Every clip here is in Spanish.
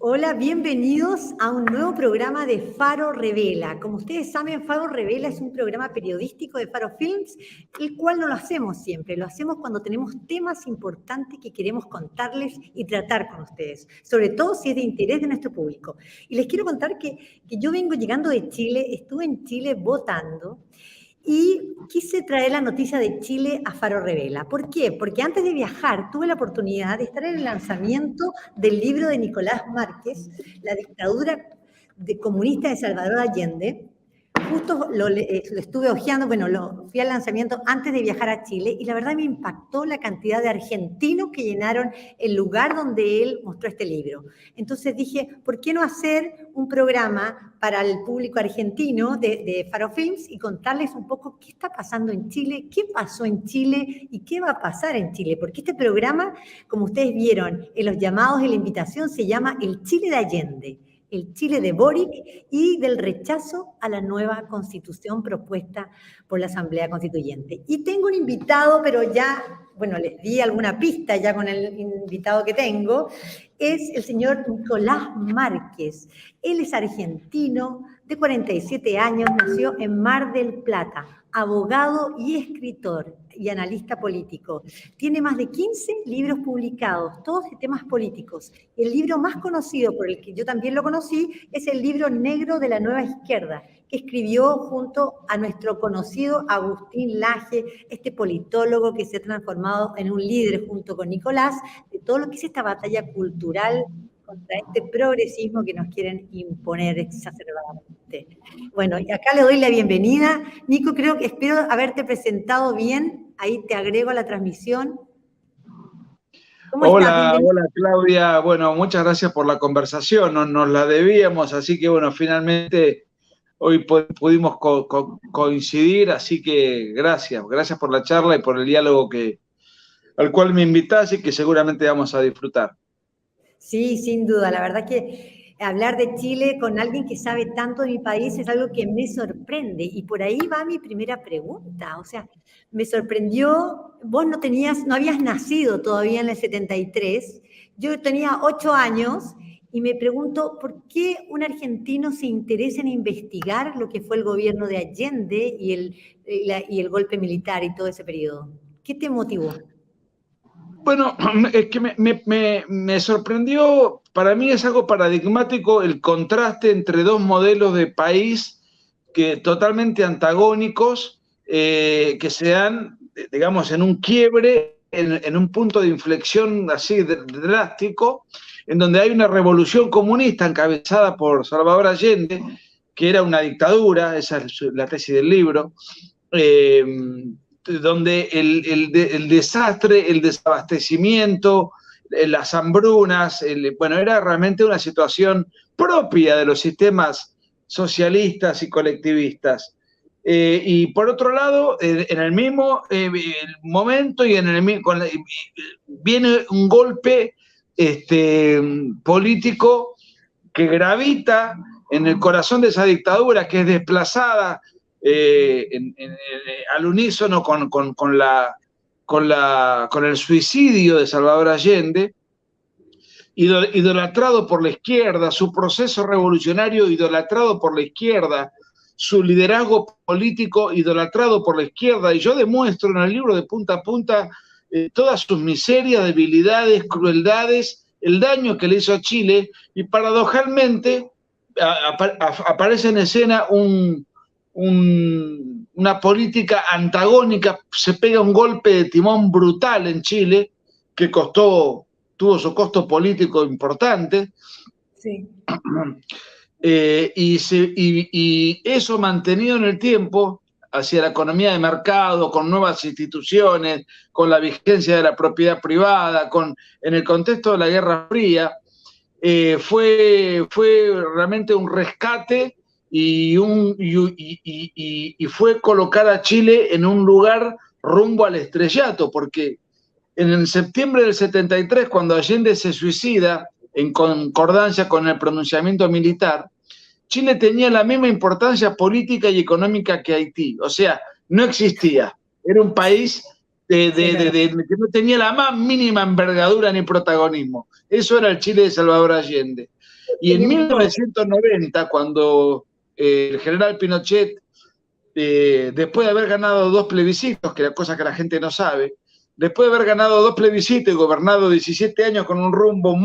Hola, bienvenidos a un nuevo programa de Faro Revela. Como ustedes saben, Faro Revela es un programa periodístico de Faro Films, el cual no lo hacemos siempre, lo hacemos cuando tenemos temas importantes que queremos contarles y tratar con ustedes, sobre todo si es de interés de nuestro público. Y les quiero contar que yo vengo llegando de Chile, estuve en Chile votando, y quise traer la noticia de Chile a Faro Revela. ¿Por qué? Porque antes de viajar tuve la oportunidad de estar en el lanzamiento del libro de Nicolás Márquez, La dictadura comunista de Salvador Allende. Justo lo estuve hojeando, fui al lanzamiento antes de viajar a Chile y la verdad me impactó la cantidad de argentinos que llenaron el lugar donde él mostró este libro. Entonces dije, ¿por qué no hacer un programa para el público argentino de Faro Films y contarles un poco qué está pasando en Chile, qué pasó en Chile y qué va a pasar en Chile? Porque este programa, como ustedes vieron en los llamados y la invitación, se llama El Chile de Allende, el Chile de Boric y del rechazo a la nueva constitución propuesta por la Asamblea Constituyente. Y tengo un invitado, pero ya, les di alguna pista ya con el invitado que tengo, es el señor Nicolás Márquez. Él es argentino, de 47 años, nació en Mar del Plata, abogado y escritor y analista político. Tiene más de 15 libros publicados, todos de temas políticos. El libro más conocido, por el que yo también lo conocí, es el libro Negro de la Nueva Izquierda, que escribió junto a nuestro conocido Agustín Laje, este politólogo que se ha transformado en un líder junto con Nicolás de todo lo que es esta batalla cultural contra este progresismo que nos quieren imponer exacerbadamente. Bueno, y acá le doy la bienvenida. Nico, espero haberte presentado bien. Ahí te agrego a la transmisión. ¿Cómo estás? Hola Claudia. Bueno, muchas gracias por la conversación. Nos la debíamos, así que bueno, finalmente hoy pudimos coincidir, así que gracias por la charla y por el diálogo al cual me invitás y que seguramente vamos a disfrutar. Sí, sin duda. La verdad que hablar de Chile con alguien que sabe tanto de mi país es algo que me sorprende. Y por ahí va mi primera pregunta. O sea, me sorprendió, vos no habías nacido todavía en el 73. Yo tenía 8 años y me pregunto, ¿por qué un argentino se interesa en investigar lo que fue el gobierno de Allende y el golpe militar y todo ese periodo? ¿Qué te motivó? Bueno, es que me sorprendió, para mí es algo paradigmático el contraste entre dos modelos de país que totalmente antagónicos, que se dan, digamos, en un quiebre, en un punto de inflexión así drástico, en donde hay una revolución comunista encabezada por Salvador Allende, que era una dictadura, esa es la tesis del libro, donde el desastre, el desabastecimiento, las hambrunas, era realmente una situación propia de los sistemas socialistas y colectivistas. Y por otro lado, en el mismo momento viene un golpe político que gravita en el corazón de esa dictadura, que es desplazada al unísono con el suicidio de Salvador Allende, idolatrado por la izquierda, su proceso revolucionario idolatrado por la izquierda, su liderazgo político idolatrado por la izquierda, y yo demuestro en el libro de punta a punta todas sus miserias, debilidades, crueldades, el daño que le hizo a Chile, y paradojalmente aparece en escena una política antagónica, se pega un golpe de timón brutal en Chile, que tuvo su costo político importante. Sí. Y eso mantenido en el tiempo, hacia la economía de mercado, con nuevas instituciones, con la vigencia de la propiedad privada, en el contexto de la Guerra Fría, fue realmente un rescate y fue colocar a Chile en un lugar rumbo al estrellato, porque en el septiembre del 73, cuando Allende se suicida, en concordancia con el pronunciamiento militar, Chile tenía la misma importancia política y económica que Haití. O sea, no existía. Era un país que no tenía la más mínima envergadura ni protagonismo. Eso era el Chile de Salvador Allende. Y en 1990, cuando el general Pinochet, después de haber ganado 2 plebiscitos, que era cosa que la gente no sabe, después de haber ganado 2 plebiscitos y gobernado 17 años con un rumbo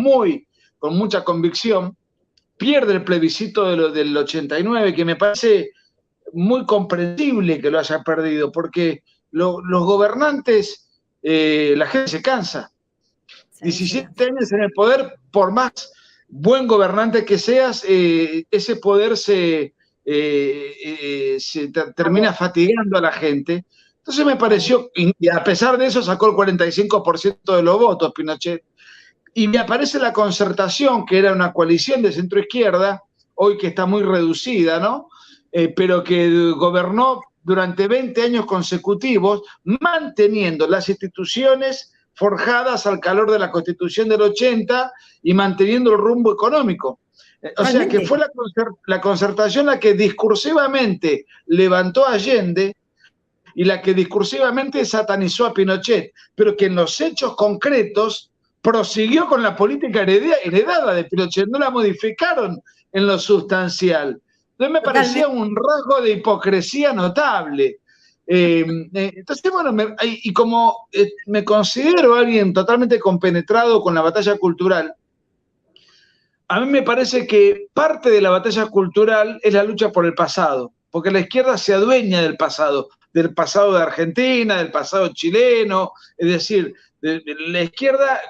con mucha convicción, pierde el plebiscito del 89, que me parece muy comprensible que lo haya perdido, porque los gobernantes, la gente se cansa. 17 años en el poder, por más buen gobernante que seas, ese poder se termina fatigando a la gente. Entonces me pareció, y a pesar de eso sacó el 45% de los votos Pinochet, y me aparece la Concertación, que era una coalición de centro-izquierda, hoy que está muy reducida, ¿no? Pero que gobernó durante 20 años consecutivos, manteniendo las instituciones forjadas al calor de la Constitución del 80 y manteniendo el rumbo económico. O sea que fue la Concertación la que discursivamente levantó a Allende y la que discursivamente satanizó a Pinochet, pero que en los hechos concretos prosiguió con la política heredada de Pinochet, no la modificaron en lo sustancial. Entonces me parecía un rasgo de hipocresía notable. Entonces, bueno, y como me considero alguien totalmente compenetrado con la batalla cultural, a mí me parece que parte de la batalla cultural es la lucha por el pasado, porque la izquierda se adueña del pasado de Argentina, del pasado chileno, es decir, la izquierda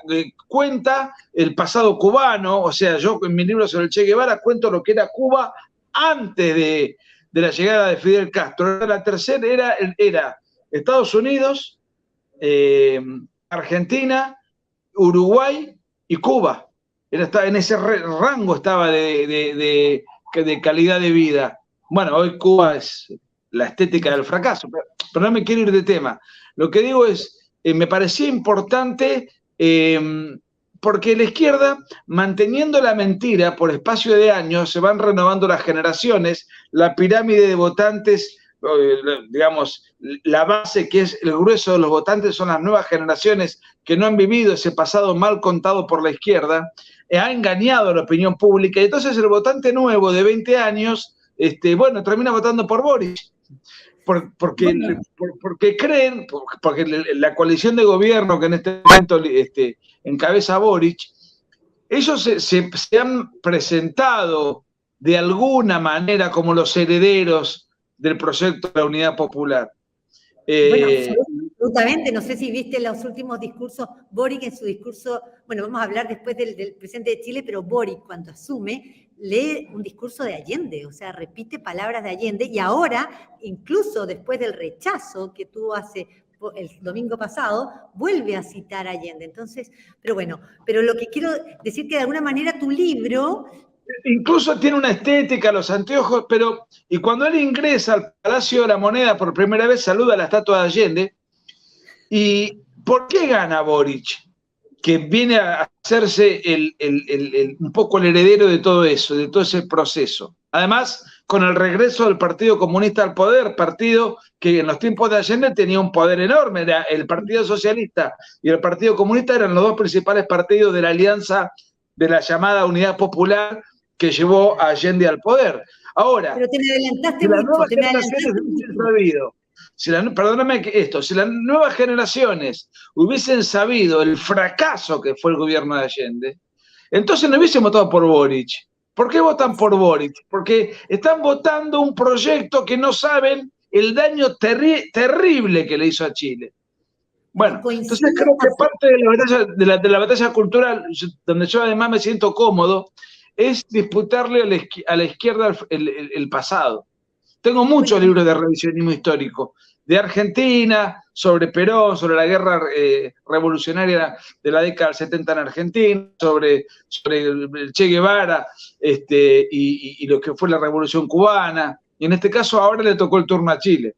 cuenta el pasado cubano, o sea, yo en mi libro sobre el Che Guevara cuento lo que era Cuba antes de la llegada de Fidel Castro. La tercera era Estados Unidos, Argentina, Uruguay y Cuba. En ese rango estaba de calidad de vida. Bueno, hoy Cuba es la estética del fracaso, pero no me quiero ir de tema. Lo que digo es, me parecía importante porque la izquierda, manteniendo la mentira por espacio de años, se van renovando las generaciones, la pirámide de votantes, digamos, la base que es el grueso de los votantes son las nuevas generaciones que no han vivido ese pasado mal contado por la izquierda, ha engañado a la opinión pública, y entonces el votante nuevo de 20 años, bueno, termina votando por Boric. Porque creen, porque la coalición de gobierno que en este momento encabeza Boric, ellos se han presentado de alguna manera como los herederos del proyecto de la Unidad Popular. Bueno, absolutamente. No sé si viste los últimos discursos, Boric en su discurso, bueno, vamos a hablar después del presidente de Chile, pero Boric cuando asume, lee un discurso de Allende, o sea, repite palabras de Allende, y ahora, incluso después del rechazo que tuvo el domingo pasado, vuelve a citar a Allende. Entonces, pero bueno, pero lo que quiero decir que de alguna manera tu libro... Incluso tiene una estética, los anteojos, y cuando él ingresa al Palacio de la Moneda por primera vez, saluda a la estatua de Allende. ¿Y por qué gana Boric? Que viene a hacerse un poco el heredero de todo eso, de todo ese proceso. Además, con el regreso del Partido Comunista al poder, partido que en los tiempos de Allende tenía un poder enorme, era el Partido Socialista y el Partido Comunista eran los dos principales partidos de la alianza de la llamada Unidad Popular que llevó a Allende al poder. Ahora, pero te me adelantaste mucho, si las nuevas generaciones hubiesen sabido el fracaso que fue el gobierno de Allende, entonces no hubiesen votado por Boric. ¿Por qué votan por Boric? Porque están votando un proyecto que no saben el daño terrible que le hizo a Chile. Bueno, entonces creo que parte de la batalla cultural, donde yo además me siento cómodo, es disputarle a la izquierda el pasado. Tengo muchos libros de revisionismo histórico, de Argentina, sobre Perón, sobre la guerra revolucionaria de la década del 70 en Argentina, sobre el Che Guevara y lo que fue la Revolución Cubana. Y en este caso ahora le tocó el turno a Chile.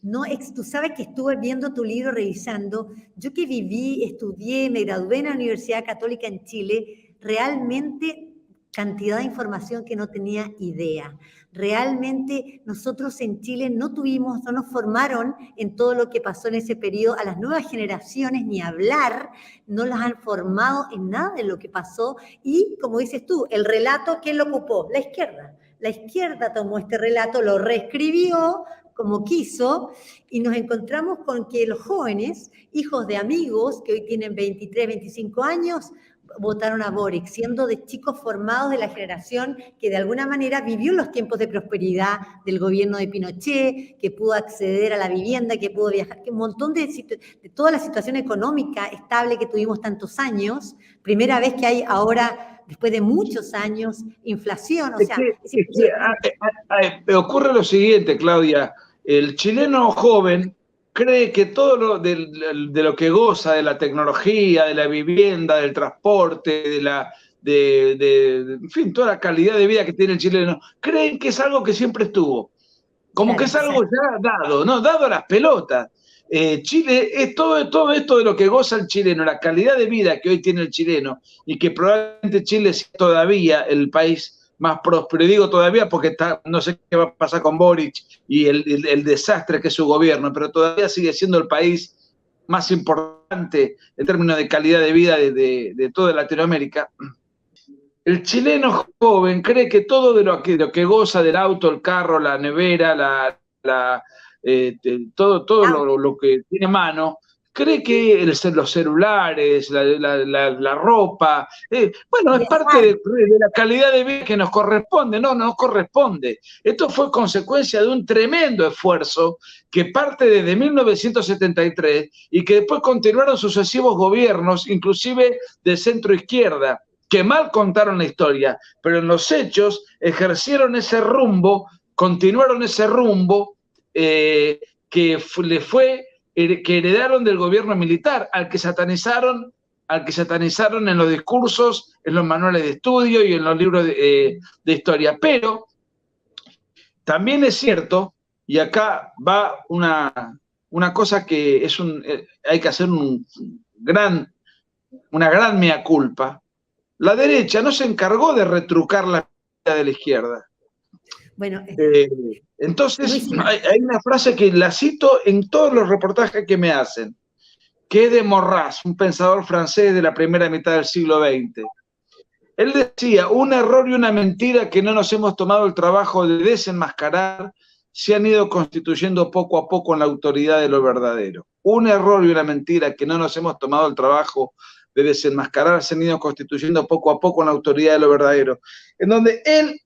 No, tú sabes que estuve viendo tu libro, revisando. Yo que viví, estudié, me gradué en la Universidad Católica en Chile, realmente cantidad de información que no tenía idea. Realmente nosotros en Chile no nos formaron en todo lo que pasó en ese periodo. A las nuevas generaciones, ni hablar, no las han formado en nada de lo que pasó. Y, como dices tú, el relato, ¿quién lo ocupó? La izquierda. La izquierda tomó este relato, lo reescribió como quiso, y nos encontramos con que los jóvenes, hijos de amigos, que hoy tienen 23, 25 años, votaron a Boric, siendo de chicos formados de la generación que de alguna manera vivió los tiempos de prosperidad del gobierno de Pinochet, que pudo acceder a la vivienda, que pudo viajar, que un montón de toda la situación económica estable que tuvimos tantos años, primera vez que hay ahora, después de muchos años, inflación, o sea... Ocurre lo siguiente, Claudia, el chileno joven cree que todo de lo que goza, de la tecnología, de la vivienda, del transporte, en fin, toda la calidad de vida que tiene el chileno, creen que es algo que siempre estuvo. Como claro, que es algo ya dado, ¿no? Dado a las pelotas. Chile es todo esto de lo que goza el chileno, la calidad de vida que hoy tiene el chileno, y que probablemente Chile sea todavía el país más próspero. Y digo todavía porque no sé qué va a pasar con Boric y el desastre que es su gobierno, pero todavía sigue siendo el país más importante en términos de calidad de vida de toda Latinoamérica. El chileno joven cree que todo de lo que goza del auto, el carro, la nevera, todo lo que tiene a mano, cree que los celulares, la ropa, bueno, es parte de la calidad de vida que nos corresponde. No nos corresponde. Esto fue consecuencia de un tremendo esfuerzo que parte desde 1973 y que después continuaron sucesivos gobiernos, inclusive de centro izquierda, que mal contaron la historia, pero en los hechos ejercieron ese rumbo, continuaron ese rumbo que heredaron del gobierno militar, al que satanizaron en los discursos, en los manuales de estudio y en los libros de historia. Pero también es cierto, y acá va una cosa que hay que hacer una gran mea culpa. La derecha no se encargó de retrucar la vida de la izquierda. Bueno, entonces hay una frase que la cito en todos los reportajes que me hacen, que es de Maurras, un pensador francés de la primera mitad del siglo XX. Él decía: un error y una mentira que no nos hemos tomado el trabajo de desenmascarar se han ido constituyendo poco a poco en la autoridad de lo verdadero. Un error y una mentira que no nos hemos tomado el trabajo de desenmascarar se han ido constituyendo poco a poco en la autoridad de lo verdadero. En donde él,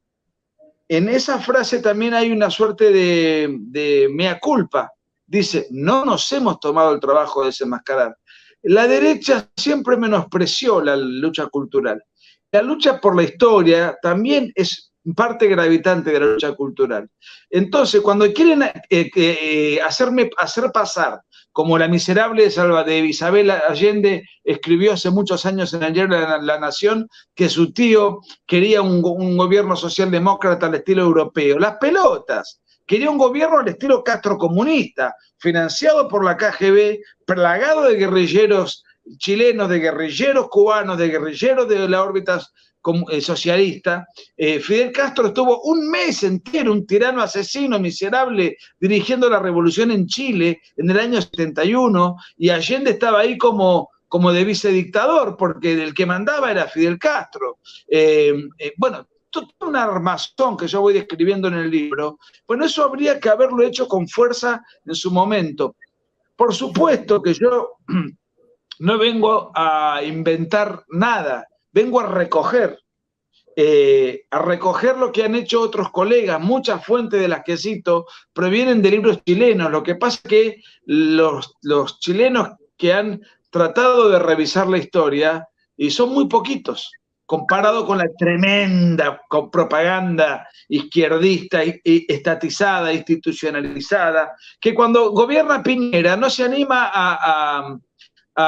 en esa frase también hay una suerte de mea culpa. Dice: no nos hemos tomado el trabajo de desenmascarar. La derecha siempre menospreció la lucha cultural. La lucha por la historia también es parte gravitante de la lucha cultural. Entonces, cuando quieren hacer pasar como la miserable de Isabel Allende escribió hace muchos años en el diario La Nación, que su tío quería un gobierno socialdemócrata al estilo europeo. Las pelotas. Quería un gobierno al estilo castrocomunista, financiado por la KGB, plagado de guerrilleros chilenos, de guerrilleros cubanos, de guerrilleros de la órbita socialista. Fidel Castro estuvo un mes entero, un tirano asesino, miserable, dirigiendo la revolución en Chile en el año 71, y Allende estaba ahí como de vicedictador, porque el que mandaba era Fidel Castro. Bueno, todo un armazón que yo voy describiendo en el libro. Bueno, eso habría que haberlo hecho con fuerza en su momento. Por supuesto que yo no vengo a inventar nada, vengo a recoger lo que han hecho otros colegas. Muchas fuentes de las que cito provienen de libros chilenos. Lo que pasa es que los chilenos que han tratado de revisar la historia, y son muy poquitos, comparado con la tremenda propaganda izquierdista, estatizada, institucionalizada, que cuando gobierna Piñera no se anima a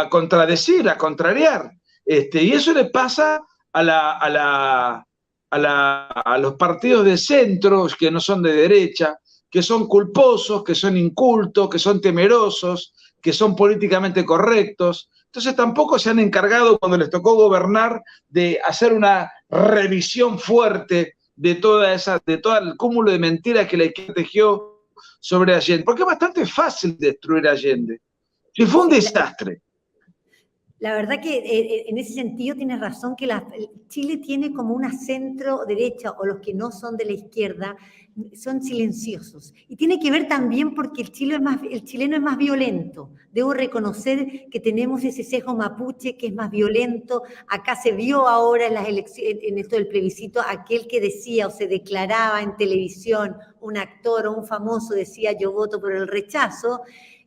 contradecir, a contrariar. Y eso le pasa a los partidos de centro, que no son de derecha, que son culposos, que son incultos, que son temerosos, que son políticamente correctos. Entonces tampoco se han encargado, cuando les tocó gobernar, de hacer una revisión fuerte de todo el cúmulo de mentiras que la izquierda tejió sobre Allende? Porque es bastante fácil destruir a Allende. Si fue un Sí, desastre. la verdad que en ese sentido tienes razón que Chile tiene como una centro derecha o los que no son de la izquierda son silenciosos. Y tiene que ver también porque el chileno es más violento. Debo reconocer que tenemos ese sesgo mapuche que es más violento. Acá se vio ahora en las elecciones, en esto del plebiscito, aquel que decía o se declaraba en televisión, un actor o un famoso decía yo voto por el rechazo,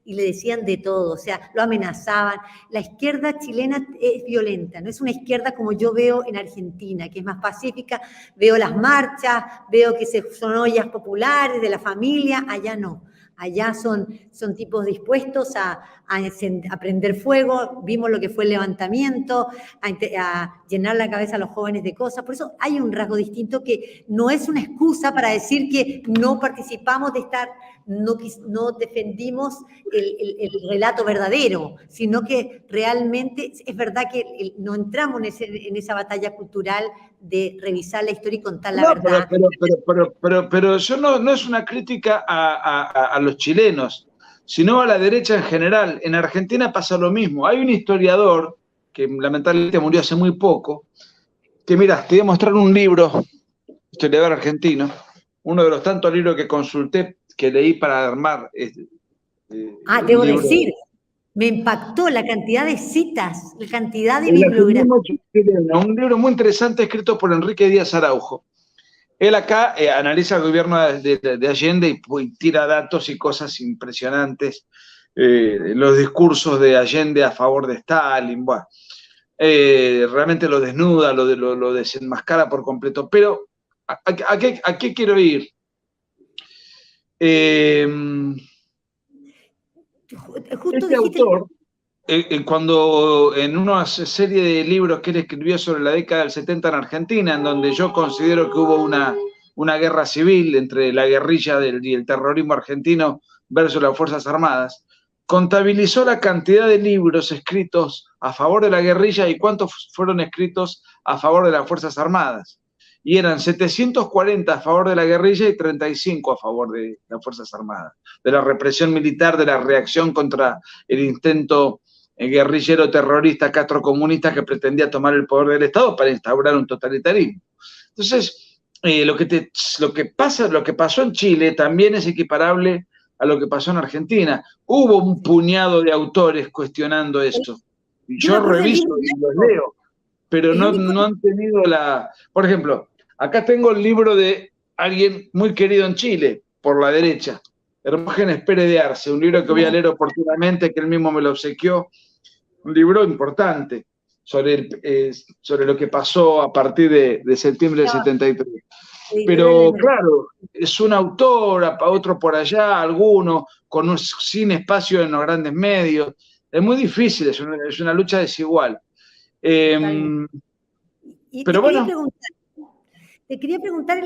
y le decían de todo, o sea, lo amenazaban. La izquierda chilena es violenta, no es una izquierda como yo veo en Argentina, que es más pacífica, veo las marchas, veo que son ollas populares de la familia, allá no. Allá son tipos dispuestos a prender fuego, vimos lo que fue el levantamiento, a llenar la cabeza a los jóvenes de cosas. Por eso hay un rasgo distinto que no es una excusa para decir que no participamos de estar, no defendimos el relato verdadero, sino que realmente es verdad que no entramos en esa batalla cultural de revisar la historia y contar la verdad. Pero eso no es una crítica a los chilenos, sino a la derecha en general. En Argentina pasa lo mismo. Hay un historiador que lamentablemente murió hace muy poco, que mira, te voy a mostrar un libro, historiador argentino, uno de los tantos libros que consulté, que leí para armar debo decir, me impactó la cantidad de citas, la cantidad de bibliografía. Un libro muy interesante escrito por Enrique Díaz Araujo. Él acá analiza el gobierno de Allende y tira datos y cosas impresionantes. Los discursos de Allende a favor de Stalin, bueno, realmente lo desnuda, lo desenmascara por completo. Pero, ¿a qué quiero ir? Justo este autor, cuando en una serie de libros que él escribió sobre la década del 70 en Argentina, en donde yo considero que hubo una guerra civil entre la guerrilla y el terrorismo argentino versus las Fuerzas Armadas, contabilizó la cantidad de libros escritos a favor de la guerrilla y cuántos fueron escritos a favor de las Fuerzas Armadas. Y eran 740 a favor de la guerrilla y 35 a favor de las Fuerzas Armadas, de la represión militar, de la reacción contra el intento guerrillero terrorista castrocomunista que pretendía tomar el poder del Estado para instaurar un totalitarismo. Entonces, lo que pasó en Chile también es equiparable a lo que pasó en Argentina. Hubo un puñado de autores cuestionando esto. Yo reviso y los leo, pero no han tenido Por ejemplo, acá tengo el libro de alguien muy querido en Chile, por la derecha, Hermógenes Pérez de Arce, un libro que voy a leer oportunamente, que él mismo me lo obsequió, un libro importante sobre lo que pasó a partir de septiembre del 73. Pero claro, es un autor, otro por allá, alguno, sin espacio en los grandes medios. Es muy difícil, es una lucha desigual. Pero bueno. Te quería preguntar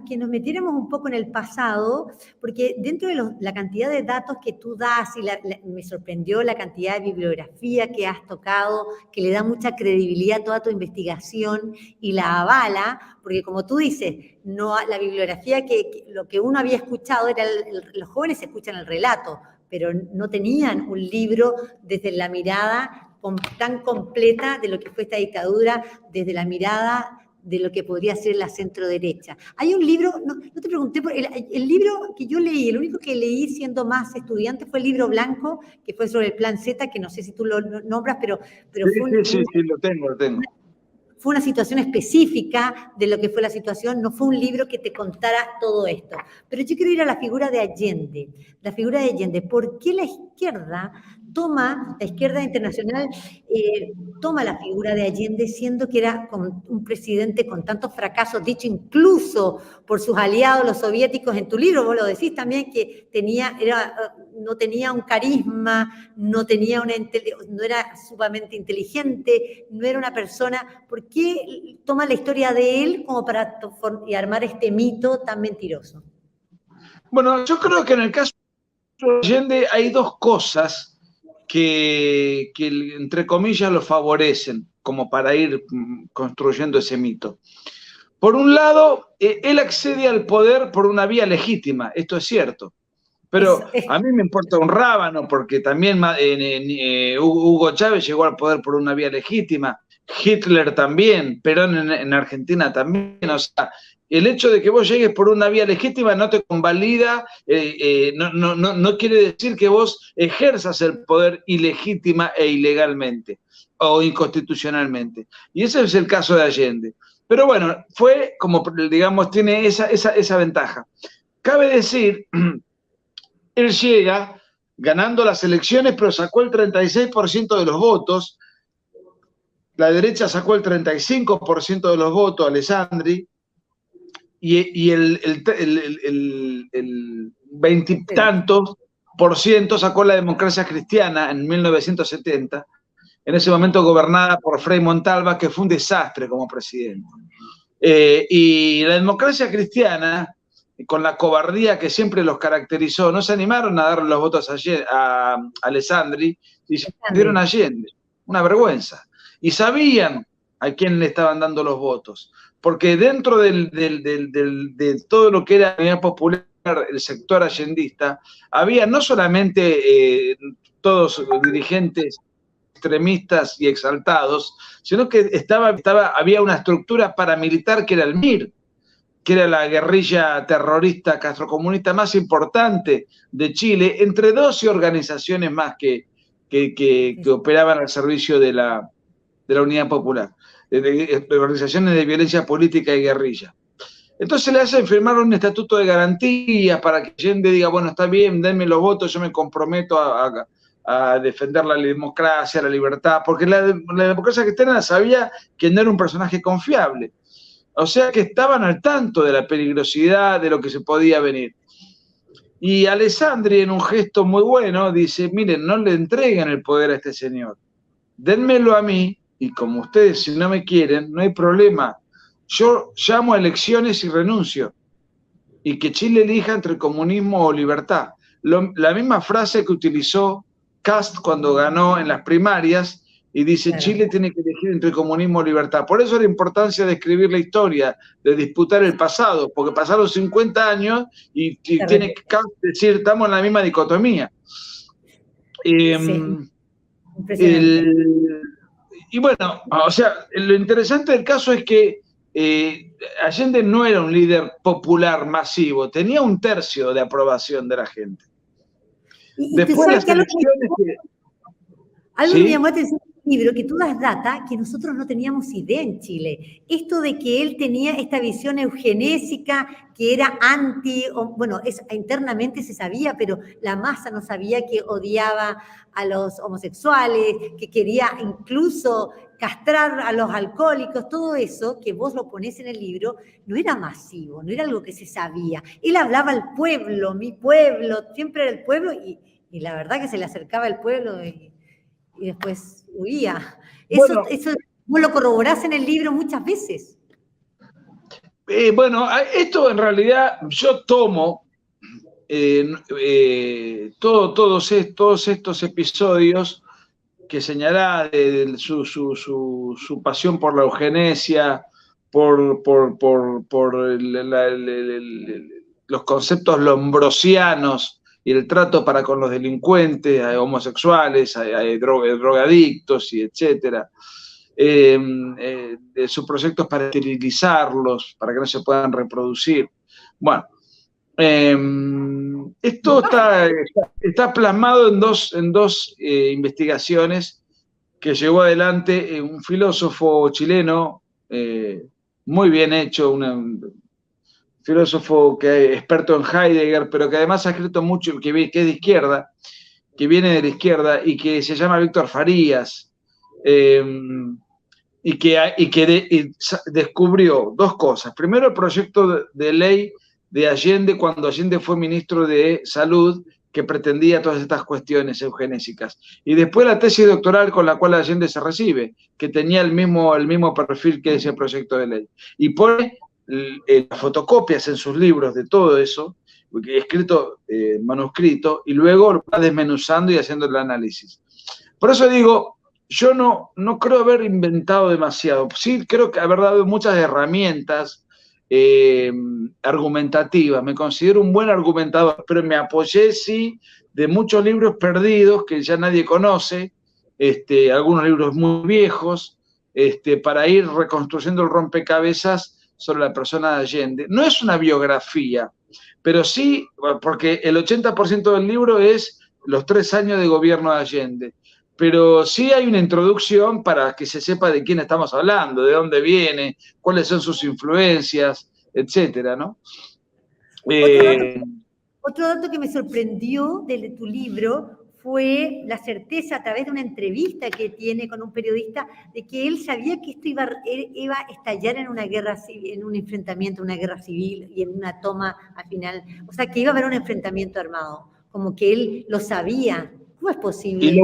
que nos metiéramos un poco en el pasado, porque dentro de la cantidad de datos que tú das, me sorprendió la cantidad de bibliografía que has tocado, que le da mucha credibilidad a toda tu investigación y la avala, porque como tú dices, la bibliografía lo que uno había escuchado era, los jóvenes escuchan el relato, pero no tenían un libro desde la mirada tan completa de lo que fue esta dictadura, desde la mirada de lo que podría ser la centro-derecha. Hay un libro, no te pregunté, el libro que yo leí, el único que leí siendo más estudiante fue el libro blanco, que fue sobre el Plan Z, que no sé si tú lo nombras, pero sí, lo tengo. Fue una situación específica de lo que fue la situación, no fue un libro que te contara todo esto. Pero yo quiero ir a la figura de Allende. La figura de Allende. ¿Por qué la izquierda internacional toma la figura de Allende, siendo que era un presidente con tantos fracasos, dicho incluso por sus aliados los soviéticos? En tu libro vos lo decís también, que no tenía un carisma, no era sumamente inteligente, no era una persona. ¿Por qué toma la historia de él como para armar este mito tan mentiroso? Bueno, yo creo que en el caso de Allende hay dos cosas que entre comillas lo favorecen como para ir construyendo ese mito. Por un lado, él accede al poder por una vía legítima, esto es cierto. Pero a mí me importa un rábano, porque también Hugo Chávez llegó al poder por una vía legítima, Hitler también, Perón en Argentina también. O sea, el hecho de que vos llegues por una vía legítima no te convalida, no quiere decir que vos ejerzas el poder ilegítima e ilegalmente o inconstitucionalmente. Y ese es el caso de Allende. Pero bueno, fue como, digamos, tiene esa ventaja. Cabe decir, él llega ganando las elecciones, pero sacó el 36% de los votos, la derecha sacó el 35% de los votos, Alessandri, y el 20 y tantos por ciento sacó la Democracia Cristiana en 1970, en ese momento gobernada por Frei Montalva, que fue un desastre como presidente. Y la Democracia Cristiana, con la cobardía que siempre los caracterizó, no se animaron a darle los votos a Alessandri y se dieron a Allende. Una vergüenza. Y sabían a quién le estaban dando los votos, porque dentro de todo lo que era la Unidad Popular, el sector allendista, había no solamente todos dirigentes extremistas y exaltados, sino que había una estructura paramilitar que era el MIR, que era la guerrilla terrorista castrocomunista más importante de Chile, entre 12 organizaciones más que operaban al servicio de la Unidad Popular, de organizaciones de violencia política y guerrilla. Entonces le hacen firmar un estatuto de garantías para que Allende diga, bueno, está bien, denme los votos, yo me comprometo a defender la democracia, la libertad, porque la democracia cristiana sabía que no era un personaje confiable. O sea que estaban al tanto de la peligrosidad, de lo que se podía venir. Y Alessandri, en un gesto muy bueno, dice, miren, no le entreguen el poder a este señor, denmelo a mí, y como ustedes si no me quieren, no hay problema. Yo llamo a elecciones y renuncio, y que Chile elija entre comunismo o libertad. La misma frase que utilizó Kast cuando ganó en las primarias, y dice, claro, Chile tiene que elegir entre comunismo o libertad. Por eso la importancia de escribir la historia, de disputar el pasado, porque pasaron 50 años y tiene que decir, estamos en la misma dicotomía. Sí. Y bueno, o sea, lo interesante del caso es que Allende no era un líder popular masivo, tenía 1/3 de aprobación de la gente. Y después las elecciones algo que me llamó la atención del libro, que tú das data que nosotros no teníamos idea en Chile. Esto de que él tenía esta visión eugenésica, que era bueno, internamente se sabía, pero la masa no sabía, que odiaba a los homosexuales, que quería incluso castrar a los alcohólicos, todo eso que vos lo ponés en el libro, no era masivo, no era algo que se sabía. Él hablaba al pueblo, mi pueblo, siempre era el pueblo, y la verdad que se le acercaba al pueblo y después huía. Eso vos lo corroborás en el libro muchas veces. Bueno, esto en realidad yo tomo todos estos episodios que señalá de su pasión por la eugenesia, por los conceptos lombrosianos y el trato para con los delincuentes, homosexuales, drogadictos y etcétera. Sus proyectos para esterilizarlos, para que no se puedan reproducir. Bueno, esto está plasmado en dos investigaciones que llevó adelante un filósofo chileno muy bien hecho, un filósofo que es experto en Heidegger, pero que además ha escrito mucho, que es de izquierda, que viene de la izquierda y que se llama Víctor Farías, y que descubrió dos cosas. Primero, el proyecto de ley de Allende, cuando Allende fue ministro de Salud, que pretendía todas estas cuestiones eugenésicas. Y después la tesis doctoral con la cual Allende se recibe, que tenía el mismo perfil que ese proyecto de ley. Y pone las fotocopias en sus libros de todo eso, escrito, manuscrito, y luego lo va desmenuzando y haciendo el análisis. Por eso digo, yo no creo haber inventado demasiado. Sí creo que haber dado muchas herramientas argumentativas. Me considero un buen argumentador, pero me apoyé, sí, de muchos libros perdidos que ya nadie conoce, algunos libros muy viejos, para ir reconstruyendo el rompecabezas sobre la persona de Allende. No es una biografía, pero sí, porque el 80% del libro es los 3 años de gobierno de Allende, pero sí hay una introducción para que se sepa de quién estamos hablando, de dónde viene, cuáles son sus influencias, etcétera, ¿no? Otro dato que me sorprendió de tu libro fue la certeza a través de una entrevista que tiene con un periodista de que él sabía que esto iba a estallar en una guerra civil, en un enfrentamiento, una guerra civil y en una toma al final. O sea, que iba a haber un enfrentamiento armado, como que él lo sabía. ¿Cómo es posible?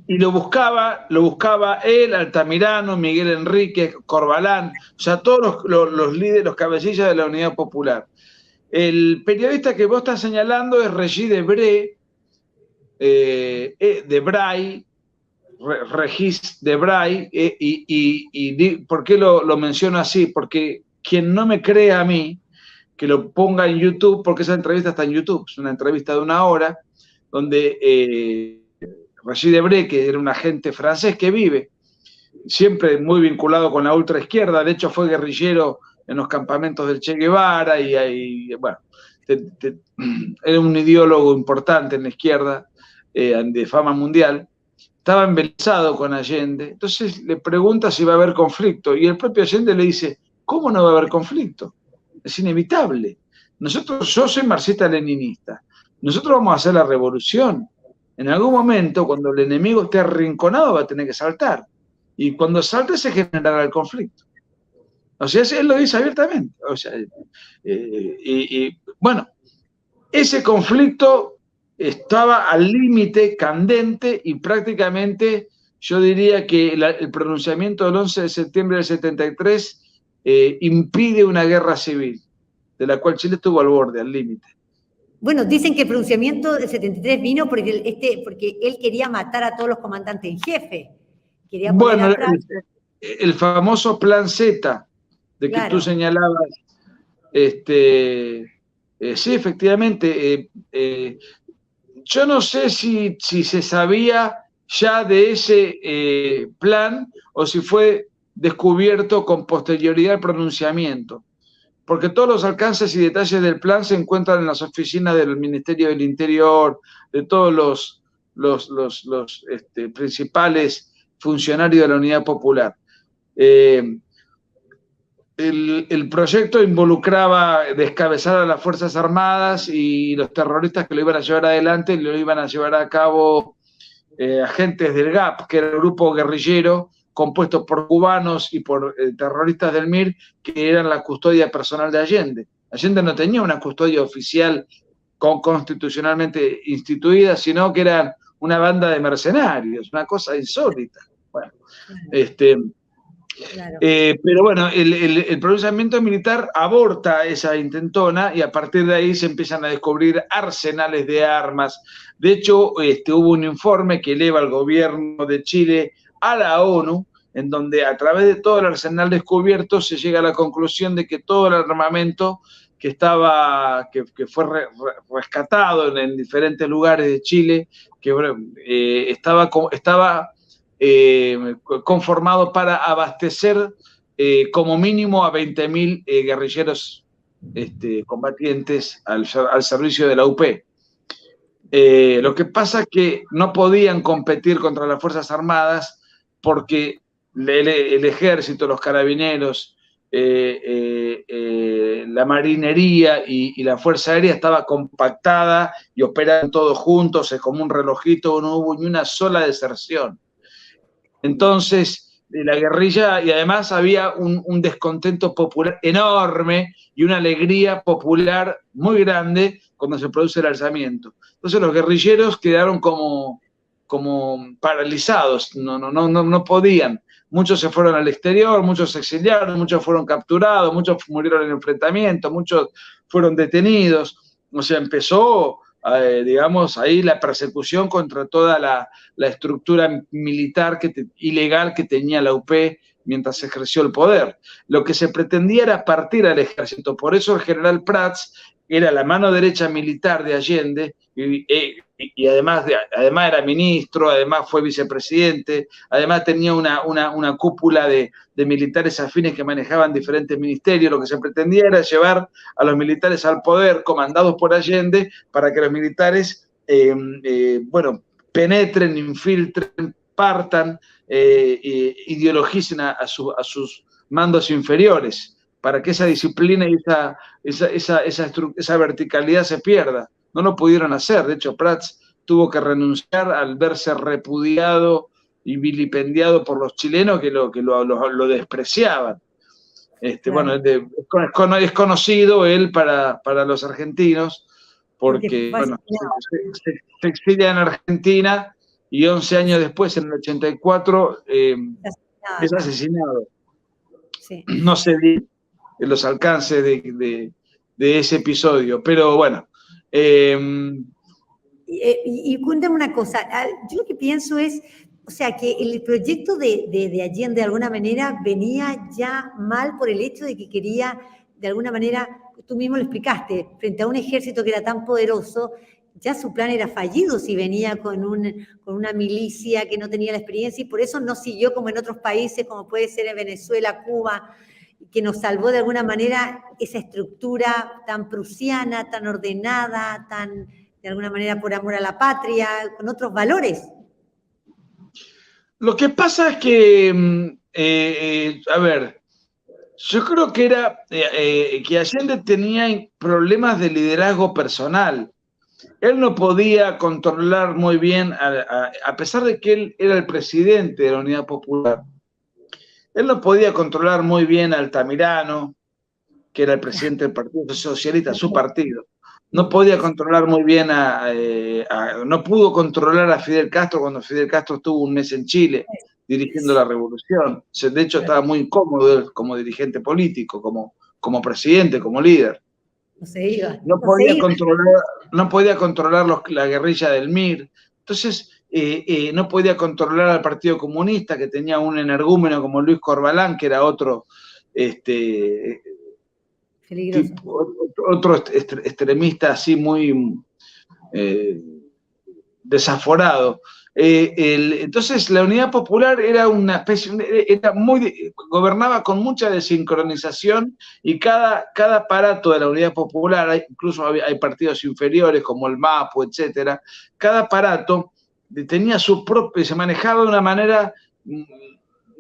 Y lo buscaba él, Altamirano, Miguel Enríquez, Corbalán, o sea, todos los líderes, los cabecillas de la Unidad Popular. El periodista que vos estás señalando es Regis Regis Debray, y ¿por qué lo menciono así? Porque quien no me cree a mí, que lo ponga en YouTube, porque esa entrevista está en YouTube, es una entrevista de 1 hora, donde Regis Debray, que era un agente francés que vive, siempre muy vinculado con la ultraizquierda, de hecho fue guerrillero en los campamentos del Che Guevara, bueno, era un ideólogo importante en la izquierda, de fama mundial, estaba embelesado con Allende, entonces le pregunta si va a haber conflicto, y el propio Allende le dice, ¿cómo no va a haber conflicto? Es inevitable. Yo soy marxista-leninista, nosotros vamos a hacer la revolución. En algún momento, cuando el enemigo esté arrinconado, va a tener que saltar. Y cuando salte se generará el conflicto. O sea, él lo dice abiertamente. O sea, bueno, ese conflicto estaba al límite, candente, y prácticamente yo diría que el pronunciamiento del 11 de septiembre del 73 impide una guerra civil, de la cual Chile estuvo al borde, al límite. Bueno, dicen que el pronunciamiento del 73 vino porque él quería matar a todos los comandantes en jefe. Quería poner el famoso plan Z, de que tú señalabas, sí, efectivamente, yo no sé si se sabía ya de ese plan o si fue descubierto con posterioridad al pronunciamiento, porque todos los alcances y detalles del plan se encuentran en las oficinas del Ministerio del Interior, de todos los principales funcionarios de la Unidad Popular. El proyecto involucraba descabezar a las Fuerzas Armadas, y los terroristas que lo iban a llevar adelante lo iban a llevar a cabo agentes del GAP, que era el grupo guerrillero compuesto por cubanos y por terroristas del MIR, que eran la custodia personal de Allende. Allende no tenía una custodia oficial constitucionalmente instituida, sino que eran una banda de mercenarios, una cosa insólita. Bueno, claro. Pero bueno, el pronunciamiento militar aborta esa intentona, y a partir de ahí se empiezan a descubrir arsenales de armas. De hecho, hubo un informe que eleva al gobierno de Chile a la ONU, en donde a través de todo el arsenal descubierto se llega a la conclusión de que todo el armamento que fue rescatado en diferentes lugares de Chile, que estaba conformado para abastecer como mínimo a 20.000 guerrilleros combatientes al servicio de la UP. Lo que pasa es que no podían competir contra las Fuerzas Armadas porque el ejército, los carabineros, la marinería y la Fuerza Aérea estaba compactada y operaban todos juntos, como un relojito, no hubo ni una sola deserción. Entonces, la guerrilla, y además había un descontento popular enorme y una alegría popular muy grande cuando se produce el alzamiento. Entonces los guerrilleros quedaron como paralizados, no podían. Muchos se fueron al exterior, muchos se exiliaron, muchos fueron capturados, muchos murieron en enfrentamiento, muchos fueron detenidos. O sea, empezó, digamos, ahí la persecución contra toda la estructura militar ilegal que tenía la UP mientras ejerció el poder. Lo que se pretendía era partir al ejército. Por eso el general Prats era la mano derecha militar de Allende y además era ministro, además fue vicepresidente, además tenía una cúpula de militares afines que manejaban diferentes ministerios. Lo que se pretendía era llevar a los militares al poder, comandados por Allende, para que los militares, penetren, infiltren, partan, ideologicen a sus mandos inferiores, para que esa disciplina y esa verticalidad se pierda. No lo pudieron hacer. De hecho, Prats tuvo que renunciar al verse repudiado y vilipendiado por los chilenos que lo despreciaban. Bueno, es conocido él para los argentinos, porque se exilia en Argentina y 11 años después, en el 84, es asesinado. Sí. No sé bien los alcances de ese episodio, pero bueno. Y cuéntame una cosa, yo lo que pienso es, o sea, que el proyecto de Allende de alguna manera venía ya mal por el hecho de que quería, de alguna manera, tú mismo lo explicaste, frente a un ejército que era tan poderoso, ya su plan era fallido si venía con una milicia que no tenía la experiencia, y por eso no siguió como en otros países, como puede ser en Venezuela, Cuba, que nos salvó de alguna manera esa estructura tan prusiana, tan ordenada, tan, de alguna manera, por amor a la patria, con otros valores. Lo que pasa es que, a ver, yo creo que era que Allende tenía problemas de liderazgo personal. Él no podía controlar muy bien, a pesar de que él era el presidente de la Unidad Popular, él no podía controlar muy bien a Altamirano, que era el presidente del Partido Socialista, su partido. No podía controlar muy bien no pudo controlar a Fidel Castro cuando Fidel Castro estuvo un mes en Chile dirigiendo la revolución. De hecho, estaba muy incómodo él como dirigente político, como presidente, como líder. No podía controlar la guerrilla del MIR. Entonces, no podía controlar al Partido Comunista, que tenía un energúmeno como Luis Corbalán, que era otro extremista así muy desaforado. Entonces la Unidad Popular era una especie, gobernaba con mucha desincronización, y cada aparato de la Unidad Popular, incluso hay partidos inferiores como el MAPU, etcétera, cada aparato tenía se manejaba de una manera,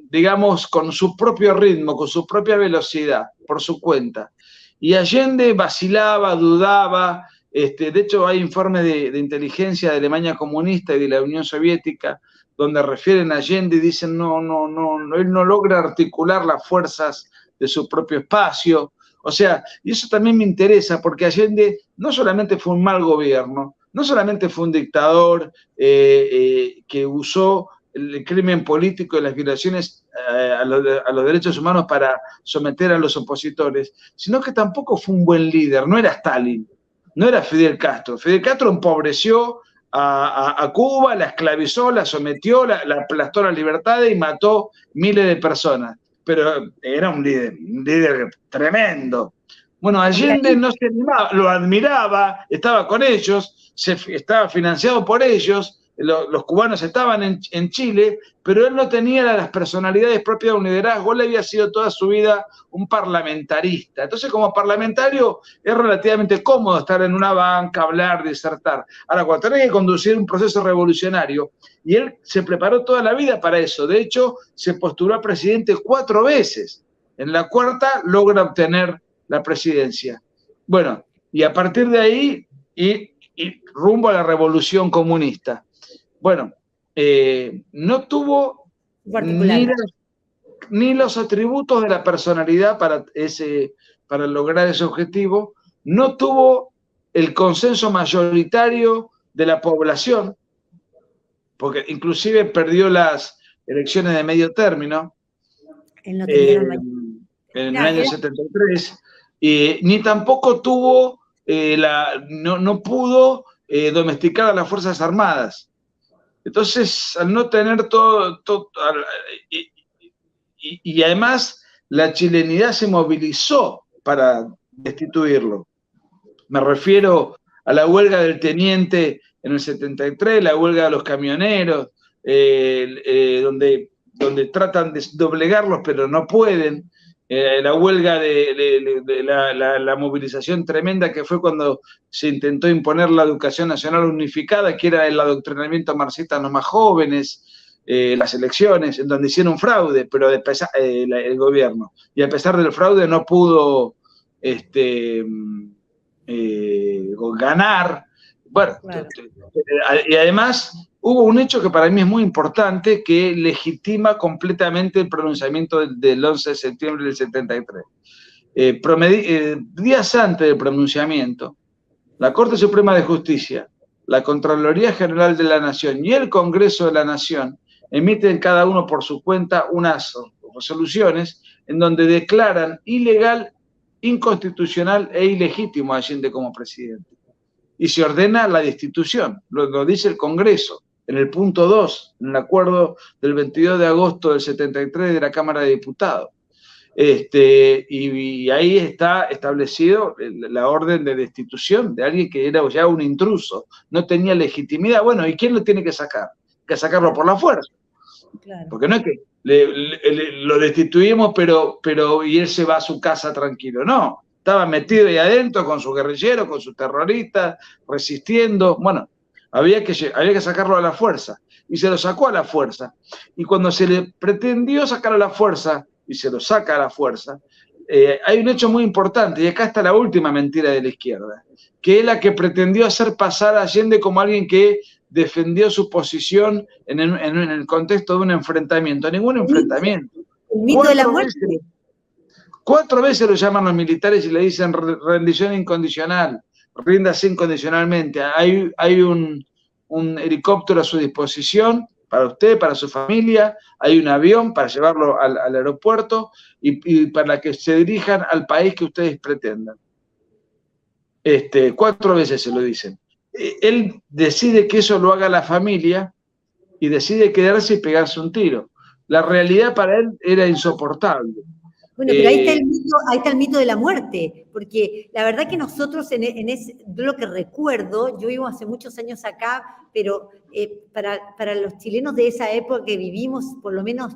digamos, con su propio ritmo, con su propia velocidad, por su cuenta. Y Allende vacilaba, dudaba. De hecho, hay informes de inteligencia de Alemania comunista y de la Unión Soviética donde refieren a Allende y dicen él no logra articular las fuerzas de su propio espacio. O sea, y eso también me interesa, porque Allende no solamente fue un mal gobierno, no solamente fue un dictador que usó el crimen político y las violaciones a los derechos humanos para someter a los opositores, sino que tampoco fue un buen líder. No era Stalin, no era Fidel Castro. Fidel Castro empobreció a Cuba, la esclavizó, la sometió, la aplastó las libertades y mató miles de personas. Pero era un líder tremendo. Bueno, Allende no se animaba, lo admiraba, estaba con ellos, estaba financiado por ellos, los cubanos estaban en Chile, pero él no tenía las personalidades propias de un liderazgo. Él había sido toda su vida un parlamentarista. Entonces, como parlamentario, es relativamente cómodo estar en una banca, hablar, disertar. Ahora, cuando tenés que conducir un proceso revolucionario, y él se preparó toda la vida para eso. De hecho, se postuló a presidente 4 veces. En la cuarta logra obtener la presidencia. Bueno, y a partir de ahí, y rumbo a la revolución comunista. Bueno, no tuvo ni los atributos de la personalidad para lograr ese objetivo, no tuvo el consenso mayoritario de la población, porque inclusive perdió las elecciones de medio término en el año 73, ni tampoco tuvo, no pudo domesticar a las Fuerzas Armadas. Entonces, al no tener todo y además la chilenidad se movilizó para destituirlo. Me refiero a la huelga del teniente en el 73, la huelga de los camioneros, donde tratan de doblegarlos pero no pueden, la huelga de la movilización tremenda que fue cuando se intentó imponer la educación nacional unificada, que era el adoctrinamiento marxista a los más jóvenes, las elecciones, en donde hicieron fraude, pero el gobierno, y a pesar del fraude no pudo ganar. Bueno, claro. Y además hubo un hecho que para mí es muy importante, que legitima completamente el pronunciamiento del 11 de septiembre del 73. Días antes del pronunciamiento, la Corte Suprema de Justicia, la Contraloría General de la Nación y el Congreso de la Nación emiten cada uno por su cuenta unas resoluciones en donde declaran ilegal, inconstitucional e ilegítimo a Allende como presidente. Y se ordena la destitución, lo dice el Congreso, en el punto 2, en el acuerdo del 22 de agosto del 73 de la Cámara de Diputados. Y ahí está establecido la orden de destitución de alguien que era ya un intruso, no tenía legitimidad. Bueno, ¿y quién lo tiene que sacar? Hay que sacarlo por la fuerza. Claro. Porque no es que lo destituimos, pero y él se va a su casa tranquilo. No, estaba metido ahí adentro con sus guerrilleros, con sus terroristas, resistiendo. Bueno, había que sacarlo a la fuerza. Y se lo sacó a la fuerza. Y cuando se le pretendió sacar a la fuerza, y se lo saca a la fuerza, hay un hecho muy importante, y acá está la última mentira de la izquierda, que es la que pretendió hacer pasar a Allende como alguien que defendió su posición en el contexto de un enfrentamiento. Ningún enfrentamiento. El mito de la muerte. 4 veces lo llaman los militares y le dicen rendición incondicional, ríndase incondicionalmente. Hay un helicóptero a su disposición para usted, para su familia, hay un avión para llevarlo al aeropuerto y para que se dirijan al país que ustedes pretendan. 4 veces se lo dicen. Él decide que eso lo haga la familia y decide quedarse y pegarse un tiro. La realidad para él era insoportable. Bueno, pero ahí está el mito de la muerte, porque la verdad que nosotros, yo lo que recuerdo, yo vivo hace muchos años acá, pero para los chilenos de esa época que vivimos, por lo menos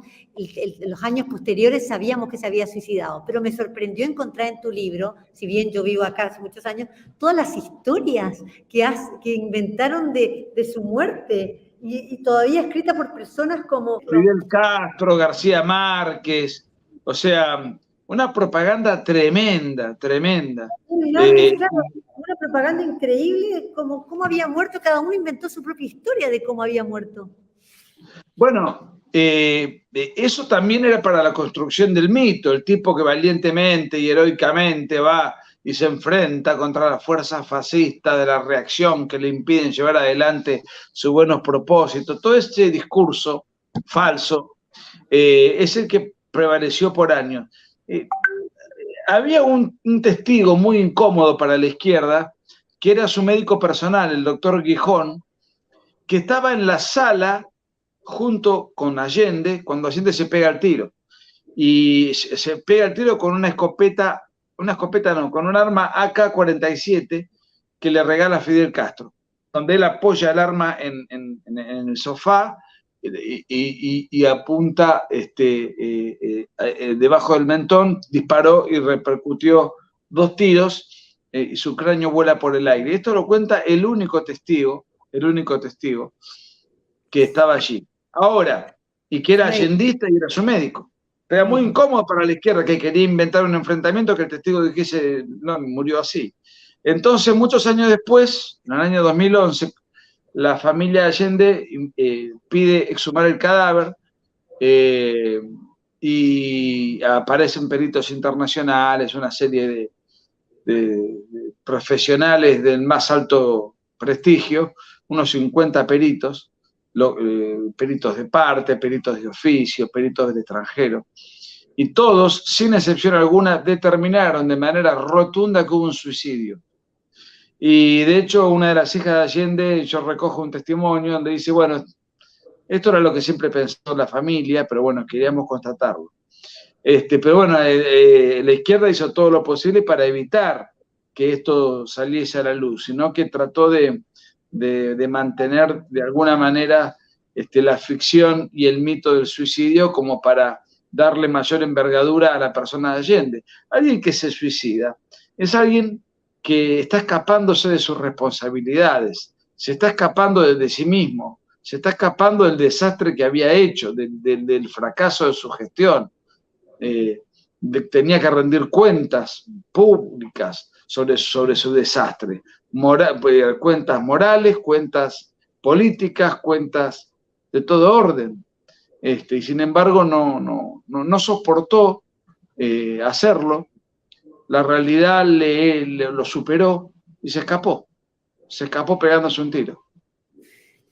los años posteriores, sabíamos que se había suicidado, pero me sorprendió encontrar en tu libro, si bien yo vivo acá hace muchos años, todas las historias que inventaron de su muerte, y todavía escrita por personas como Fidel Castro, García Márquez. O sea, una propaganda tremenda, tremenda. Claro, una propaganda increíble, como cómo había muerto, cada uno inventó su propia historia de cómo había muerto. Bueno, eso también era para la construcción del mito, el tipo que valientemente y heroicamente va y se enfrenta contra las fuerzas fascistas de la reacción que le impiden llevar adelante sus buenos propósitos. Todo este discurso falso es el que prevaleció por años. Había un testigo muy incómodo para la izquierda, que era su médico personal, el doctor Gijón, que estaba en la sala junto con Allende, cuando Allende se pega el tiro. Y se pega el tiro con con un arma AK-47 que le regala Fidel Castro, donde él apoya el arma en el sofá, y apunta debajo del mentón, disparó y repercutió 2 tiros y su cráneo vuela por el aire. Esto lo cuenta el único testigo que estaba allí. Ahora, y que era allendista y era su médico. Era muy incómodo para la izquierda, que quería inventar un enfrentamiento que el testigo dijese, no, murió así. Entonces, muchos años después, en el año 2011, la familia Allende pide exhumar el cadáver y aparecen peritos internacionales, una serie de profesionales del más alto prestigio, unos 50 peritos, peritos de parte, peritos de oficio, peritos del extranjero, y todos, sin excepción alguna, determinaron de manera rotunda que hubo un suicidio. Y de hecho, una de las hijas de Allende, yo recojo un testimonio donde dice, bueno, esto era lo que siempre pensó la familia, pero bueno, queríamos constatarlo. Pero bueno, la izquierda hizo todo lo posible para evitar que esto saliese a la luz, sino que trató de mantener de alguna manera la ficción y el mito del suicidio como para darle mayor envergadura a la persona de Allende. Alguien que se suicida es alguien que está escapándose de sus responsabilidades, se está escapando de sí mismo, se está escapando del desastre que había hecho, del fracaso de su gestión. Tenía que rendir cuentas públicas sobre su desastre, cuentas morales, cuentas políticas, cuentas de todo orden. Y sin embargo no soportó hacerlo. La realidad lo superó y se escapó pegándose un tiro.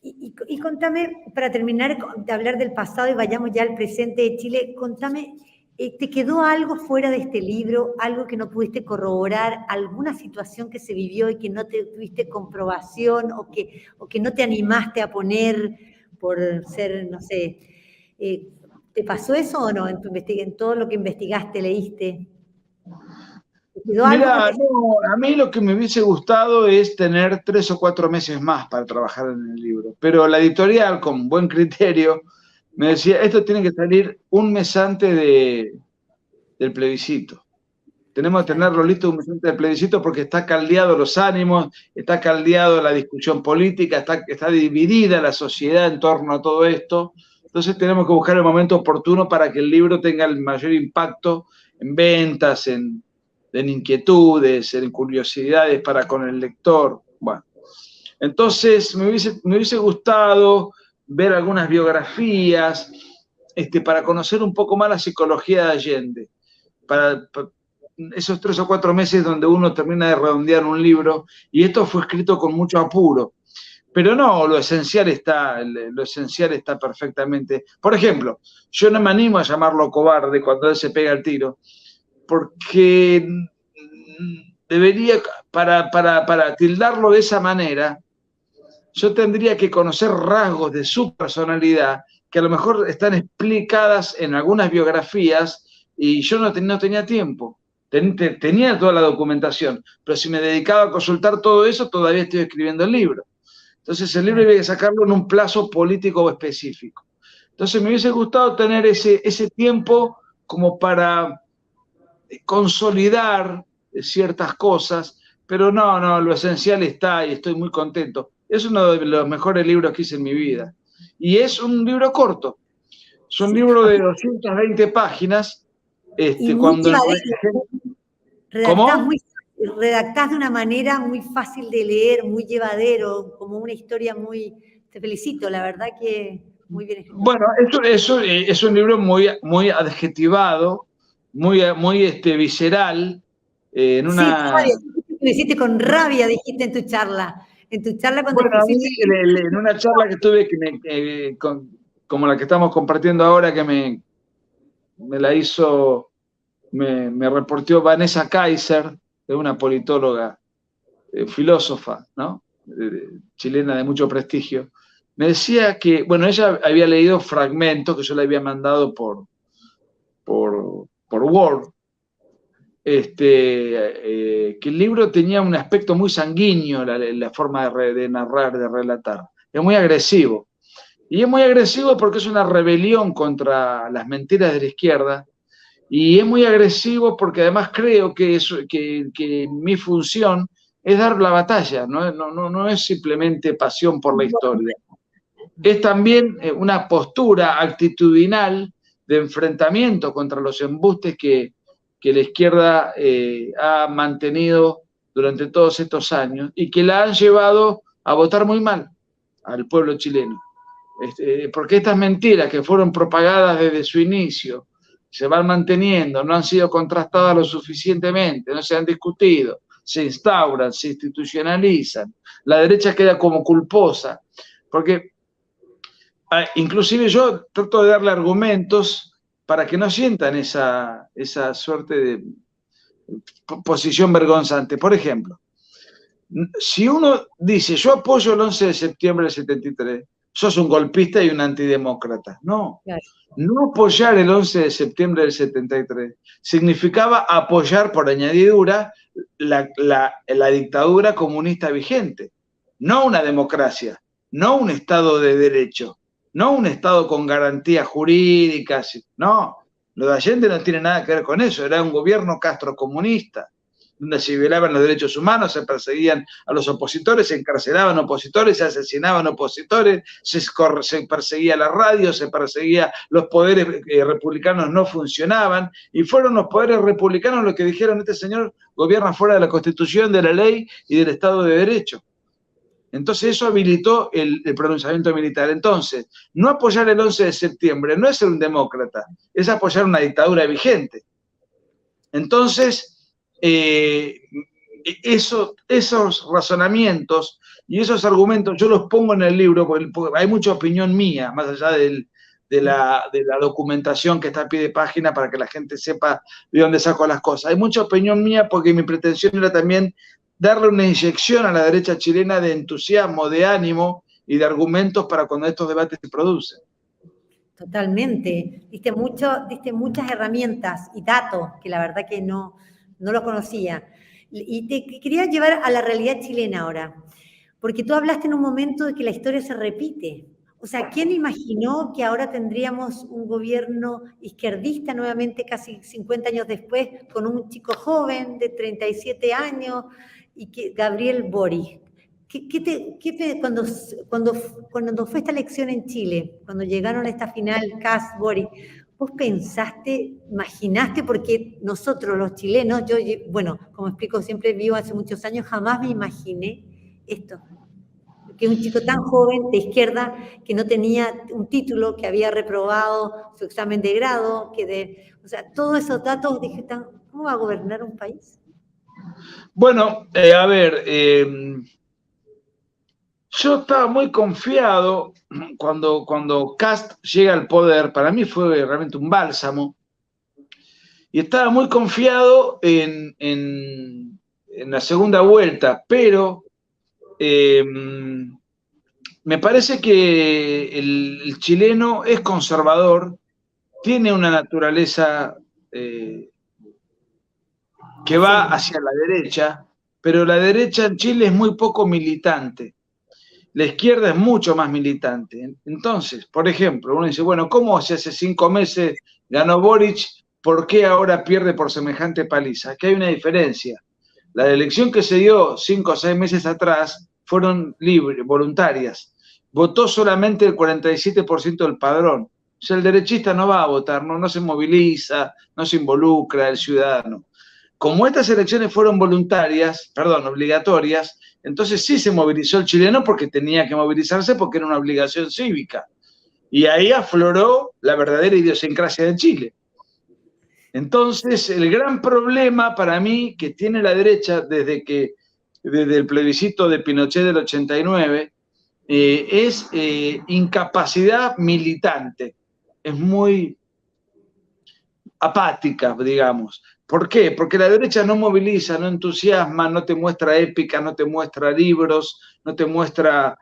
Y contame, para terminar de hablar del pasado y vayamos ya al presente de Chile, contame, ¿te quedó algo fuera de este libro, algo que no pudiste corroborar, alguna situación que se vivió y que no tuviste comprobación o que no te animaste a poner por ser, no sé, ¿te pasó eso o no en todo lo que investigaste, leíste? Mira, no, a mí lo que me hubiese gustado es tener 3 o 4 meses más para trabajar en el libro, pero la editorial, con buen criterio, me decía, esto tiene que salir un mes antes del plebiscito. Tenemos que tenerlo listo un mes antes del plebiscito porque está caldeado los ánimos, está caldeado la discusión política, está dividida la sociedad en torno a todo esto. Entonces tenemos que buscar el momento oportuno para que el libro tenga el mayor impacto en ventas, en inquietudes, en curiosidades para con el lector. Bueno, entonces me hubiese gustado ver algunas biografías para conocer un poco más la psicología de Allende. Para esos 3 o 4 meses donde uno termina de redondear un libro, y esto fue escrito con mucho apuro. Pero no, lo esencial está perfectamente. Por ejemplo, yo no me animo a llamarlo cobarde cuando él se pega el tiro, porque debería, para tildarlo de esa manera, yo tendría que conocer rasgos de su personalidad que a lo mejor están explicadas en algunas biografías y yo no tenía tiempo. Tenía toda la documentación, pero si me dedicaba a consultar todo eso, todavía estoy escribiendo el libro. Entonces el libro había que sacarlo en un plazo político específico. Entonces me hubiese gustado tener ese tiempo como para consolidar ciertas cosas, pero no, lo esencial está y estoy muy contento. Es uno de los mejores libros que hice en mi vida. Y es un libro corto. Es un libro de 220 páginas. Cuando redactás de una manera muy fácil de leer, muy llevadero, como una historia te felicito, la verdad que muy bien escrito. Bueno, eso es un libro muy, muy adjetivado, muy visceral. Sí, lo hiciste con rabia, dijiste en tu charla. En tu charla cuando en una charla que tuve como la que estamos compartiendo ahora, que me la hizo, me reportó Vanessa Kaiser, de una politóloga, filósofa, ¿no? Chilena de mucho prestigio. Me decía que, bueno, ella había leído fragmentos que yo le había mandado por Word, que el libro tenía un aspecto muy sanguíneo, la forma de narrar, de relatar. Es muy agresivo. Y es muy agresivo porque es una rebelión contra las mentiras de la izquierda. Y es muy agresivo porque además creo que mi función es dar la batalla, no es simplemente pasión por la historia. Es también una postura actitudinal de enfrentamiento contra los embustes que la izquierda ha mantenido durante todos estos años y que la han llevado a votar muy mal al pueblo chileno. Porque estas mentiras que fueron propagadas desde su inicio se van manteniendo, no han sido contrastadas lo suficientemente, no se han discutido, se instauran, se institucionalizan, la derecha queda como culposa, porque inclusive yo trato de darle argumentos para que no sientan esa suerte de posición vergonzante. Por ejemplo, si uno dice, yo apoyo el 11 de septiembre del 73, sos un golpista y un antidemócrata. No. Claro. No apoyar el 11 de septiembre del 73 significaba apoyar por añadidura la dictadura comunista vigente, no una democracia, no un Estado de derecho, no un Estado con garantías jurídicas, no. Lo de Allende no tiene nada que ver con eso, era un gobierno castrocomunista, donde se violaban los derechos humanos, se perseguían a los opositores, se encarcelaban opositores, se asesinaban opositores, se perseguía la radio, se perseguía, los poderes republicanos no funcionaban, y fueron los poderes republicanos los que dijeron: este señor gobierna fuera de la Constitución, de la ley y del Estado de Derecho. Entonces eso habilitó el pronunciamiento militar. Entonces, no apoyar el 11 de septiembre no es ser un demócrata, es apoyar una dictadura vigente. Entonces, esos razonamientos y esos argumentos yo los pongo en el libro porque hay mucha opinión mía, más allá de la documentación que está a pie de página para que la gente sepa de dónde saco las cosas. Hay mucha opinión mía porque mi pretensión era también darle una inyección a la derecha chilena de entusiasmo, de ánimo y de argumentos para cuando estos debates se producen. Totalmente. Diste muchas herramientas y datos que la verdad que no lo conocía. Y te quería llevar a la realidad chilena ahora, porque tú hablaste en un momento de que la historia se repite. O sea, ¿quién imaginó que ahora tendríamos un gobierno izquierdista nuevamente casi 50 años después, con un chico joven de 37 años, y que Gabriel Boric? Cuando fue esta elección en Chile, cuando llegaron a esta final Kast-Boric, ¿vos pensaste, imaginaste? Porque nosotros los chilenos, bueno, como explico, siempre vivo hace muchos años, jamás me imaginé esto. Que un chico tan joven de izquierda, que no tenía un título, que había reprobado su examen de grado, o sea, todos esos datos, dije, ¿cómo va a gobernar un país? Bueno, a ver, yo estaba muy confiado cuando Kast llega al poder. Para mí fue realmente un bálsamo, y estaba muy confiado en la segunda vuelta, pero me parece que el chileno es conservador, tiene una naturaleza que va hacia la derecha, pero la derecha en Chile es muy poco militante. La izquierda es mucho más militante. Entonces, por ejemplo, uno dice, bueno, ¿cómo si hace 5 meses ganó Boric, por qué ahora pierde por semejante paliza? Aquí hay una diferencia. La elección que se dio 5 o 6 meses atrás fueron libres, voluntarias. Votó solamente el 47% del padrón. O sea, el derechista no va a votar, no se moviliza, no se involucra el ciudadano. Como estas elecciones fueron obligatorias, entonces sí se movilizó el chileno porque tenía que movilizarse porque era una obligación cívica. Y ahí afloró la verdadera idiosincrasia de Chile. Entonces, el gran problema para mí que tiene la derecha desde el plebiscito de Pinochet del 89 es incapacidad militante. Es muy apática, digamos. ¿Por qué? Porque la derecha no moviliza, no entusiasma, no te muestra épica, no te muestra libros, no te muestra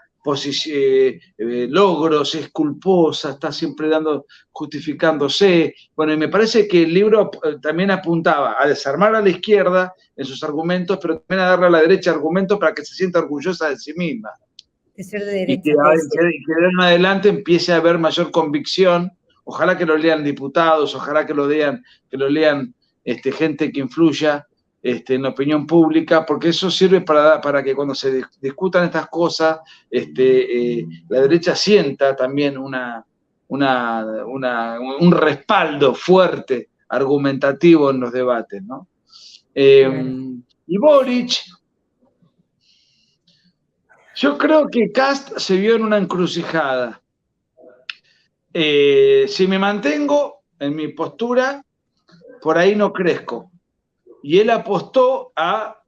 logros, es culposa, está siempre justificándose. Bueno, y me parece que el libro también apuntaba a desarmar a la izquierda en sus argumentos, pero también a darle a la derecha argumentos para que se sienta orgullosa de sí misma. De ser de derecha. Y que de en adelante empiece a haber mayor convicción. Ojalá que lo lean diputados, ojalá que lo lean gente que influya en la opinión pública, porque eso sirve para que cuando se discutan estas cosas, la derecha sienta también un respaldo fuerte, argumentativo en los debates, ¿no? Y Boric, yo creo que Kast se vio en una encrucijada. Si me mantengo en mi postura, por ahí no crezco. Y él apostó a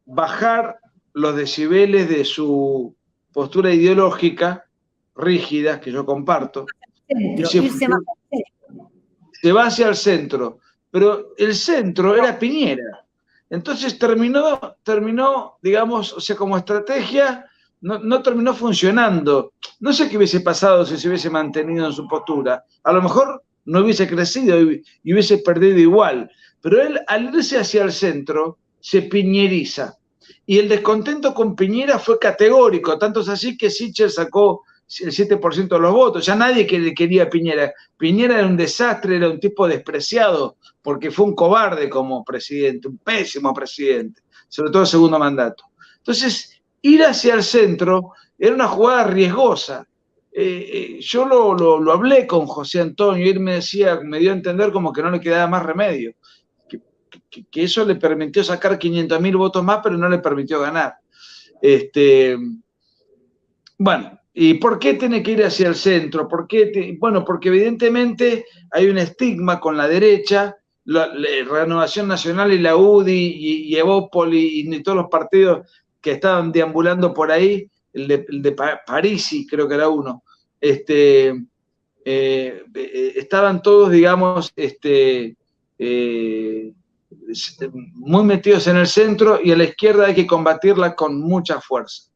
bajar los decibeles de su postura ideológica rígida, que yo comparto, y se va hacia el centro. Pero el centro era Piñera. Entonces terminó, digamos, o sea, como estrategia, no terminó funcionando. No sé qué hubiese pasado si se hubiese mantenido en su postura. A lo mejor no hubiese crecido y hubiese perdido igual. Pero él, al irse hacia el centro, se piñeriza. Y el descontento con Piñera fue categórico, tanto es así que Sichel sacó el 7% de los votos. Ya nadie quería a Piñera. Piñera era un desastre, era un tipo despreciado, porque fue un cobarde como presidente, un pésimo presidente, sobre todo el segundo mandato. Entonces, ir hacia el centro era una jugada riesgosa. Yo lo hablé con José Antonio y él me decía, me dio a entender como que no le quedaba más remedio, que eso le permitió sacar 500.000 votos más, pero no le permitió ganar. Bueno, ¿y por qué tiene que ir hacia el centro? Bueno, porque evidentemente hay un estigma con la derecha, la Renovación Nacional y la UDI y Evópoli y todos los partidos que estaban deambulando por ahí, el de Parisi creo que era uno, estaban todos, digamos, muy metidos en el centro, y a la izquierda hay que combatirla con mucha fuerza.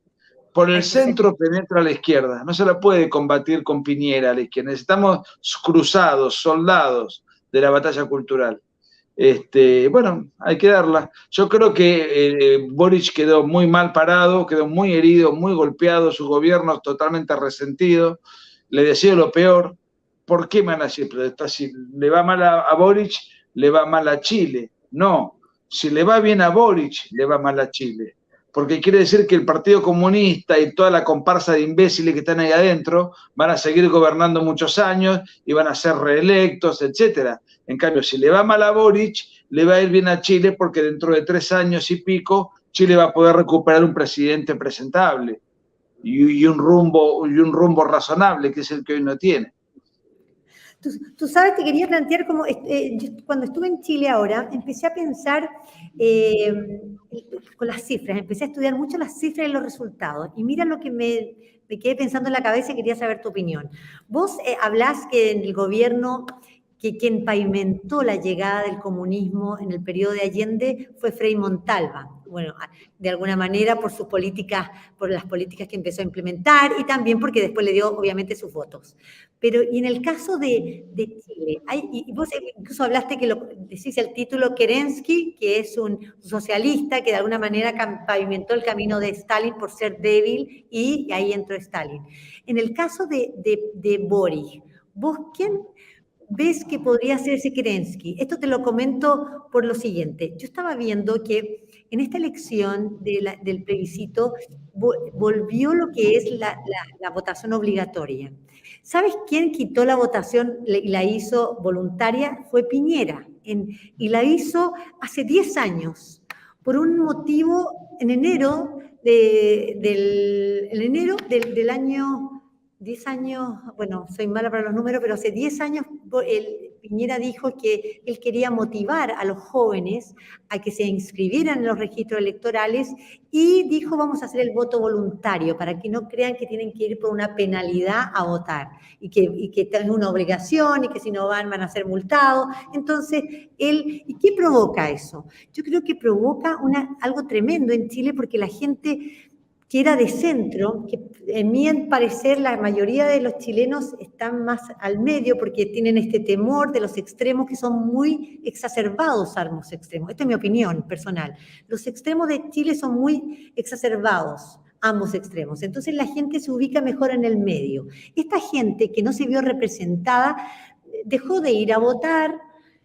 Por el centro penetra a la izquierda, no se la puede combatir con Piñera a la izquierda. Necesitamos cruzados, soldados de la batalla cultural. Bueno, hay que darla. Yo creo que Boric quedó muy mal parado, quedó muy herido, muy golpeado, su gobierno totalmente resentido. Le deseo lo peor. ¿Por qué me van a decir? Si le va mal a Boric, le va mal a Chile. No, si le va bien a Boric, le va mal a Chile. Porque quiere decir que el Partido Comunista y toda la comparsa de imbéciles que están ahí adentro van a seguir gobernando muchos años y van a ser reelectos, etcétera. En cambio, si le va mal a Boric, le va a ir bien a Chile, porque dentro de 3 años y pico, Chile va a poder recuperar un presidente presentable y un rumbo razonable, que es el que hoy no tiene. Tú sabes, te quería plantear como, yo cuando estuve en Chile ahora, empecé a pensar con las cifras, empecé a estudiar mucho las cifras y los resultados, y mira lo que me quedé pensando en la cabeza y quería saber tu opinión. Vos hablás que en el gobierno, que quien pavimentó la llegada del comunismo en el periodo de Allende fue Frei Montalva. Bueno, de alguna manera por sus políticas, por las políticas que empezó a implementar, y también porque después le dio, obviamente, sus votos. Pero, y en el caso de Chile, y vos incluso hablaste que decís el título Kerensky, que es un socialista que de alguna manera pavimentó el camino de Stalin por ser débil, y ahí entró Stalin. En el caso de Boric, ¿vos quién ves que podría ser ese Kerensky? Esto te lo comento por lo siguiente. Yo estaba viendo que en esta elección del plebiscito volvió lo que es la votación obligatoria. ¿Sabes quién quitó la votación y la hizo voluntaria? Fue Piñera, y la hizo hace 10 años, por un motivo en enero del año... 10 años, bueno, soy mala para los números, pero hace 10 años Piñera dijo que él quería motivar a los jóvenes a que se inscribieran en los registros electorales, y dijo, vamos a hacer el voto voluntario para que no crean que tienen que ir por una penalidad a votar, y que tienen una obligación, y que si no van a ser multados. Entonces, ¿y qué provoca eso? Yo creo que provoca algo tremendo en Chile, porque la gente que era de centro, que en mi parecer la mayoría de los chilenos están más al medio, porque tienen este temor de los extremos, que son muy exacerbados ambos extremos. Esta es mi opinión personal. Los extremos de Chile son muy exacerbados, ambos extremos. Entonces la gente se ubica mejor en el medio. Esta gente que no se vio representada dejó de ir a votar,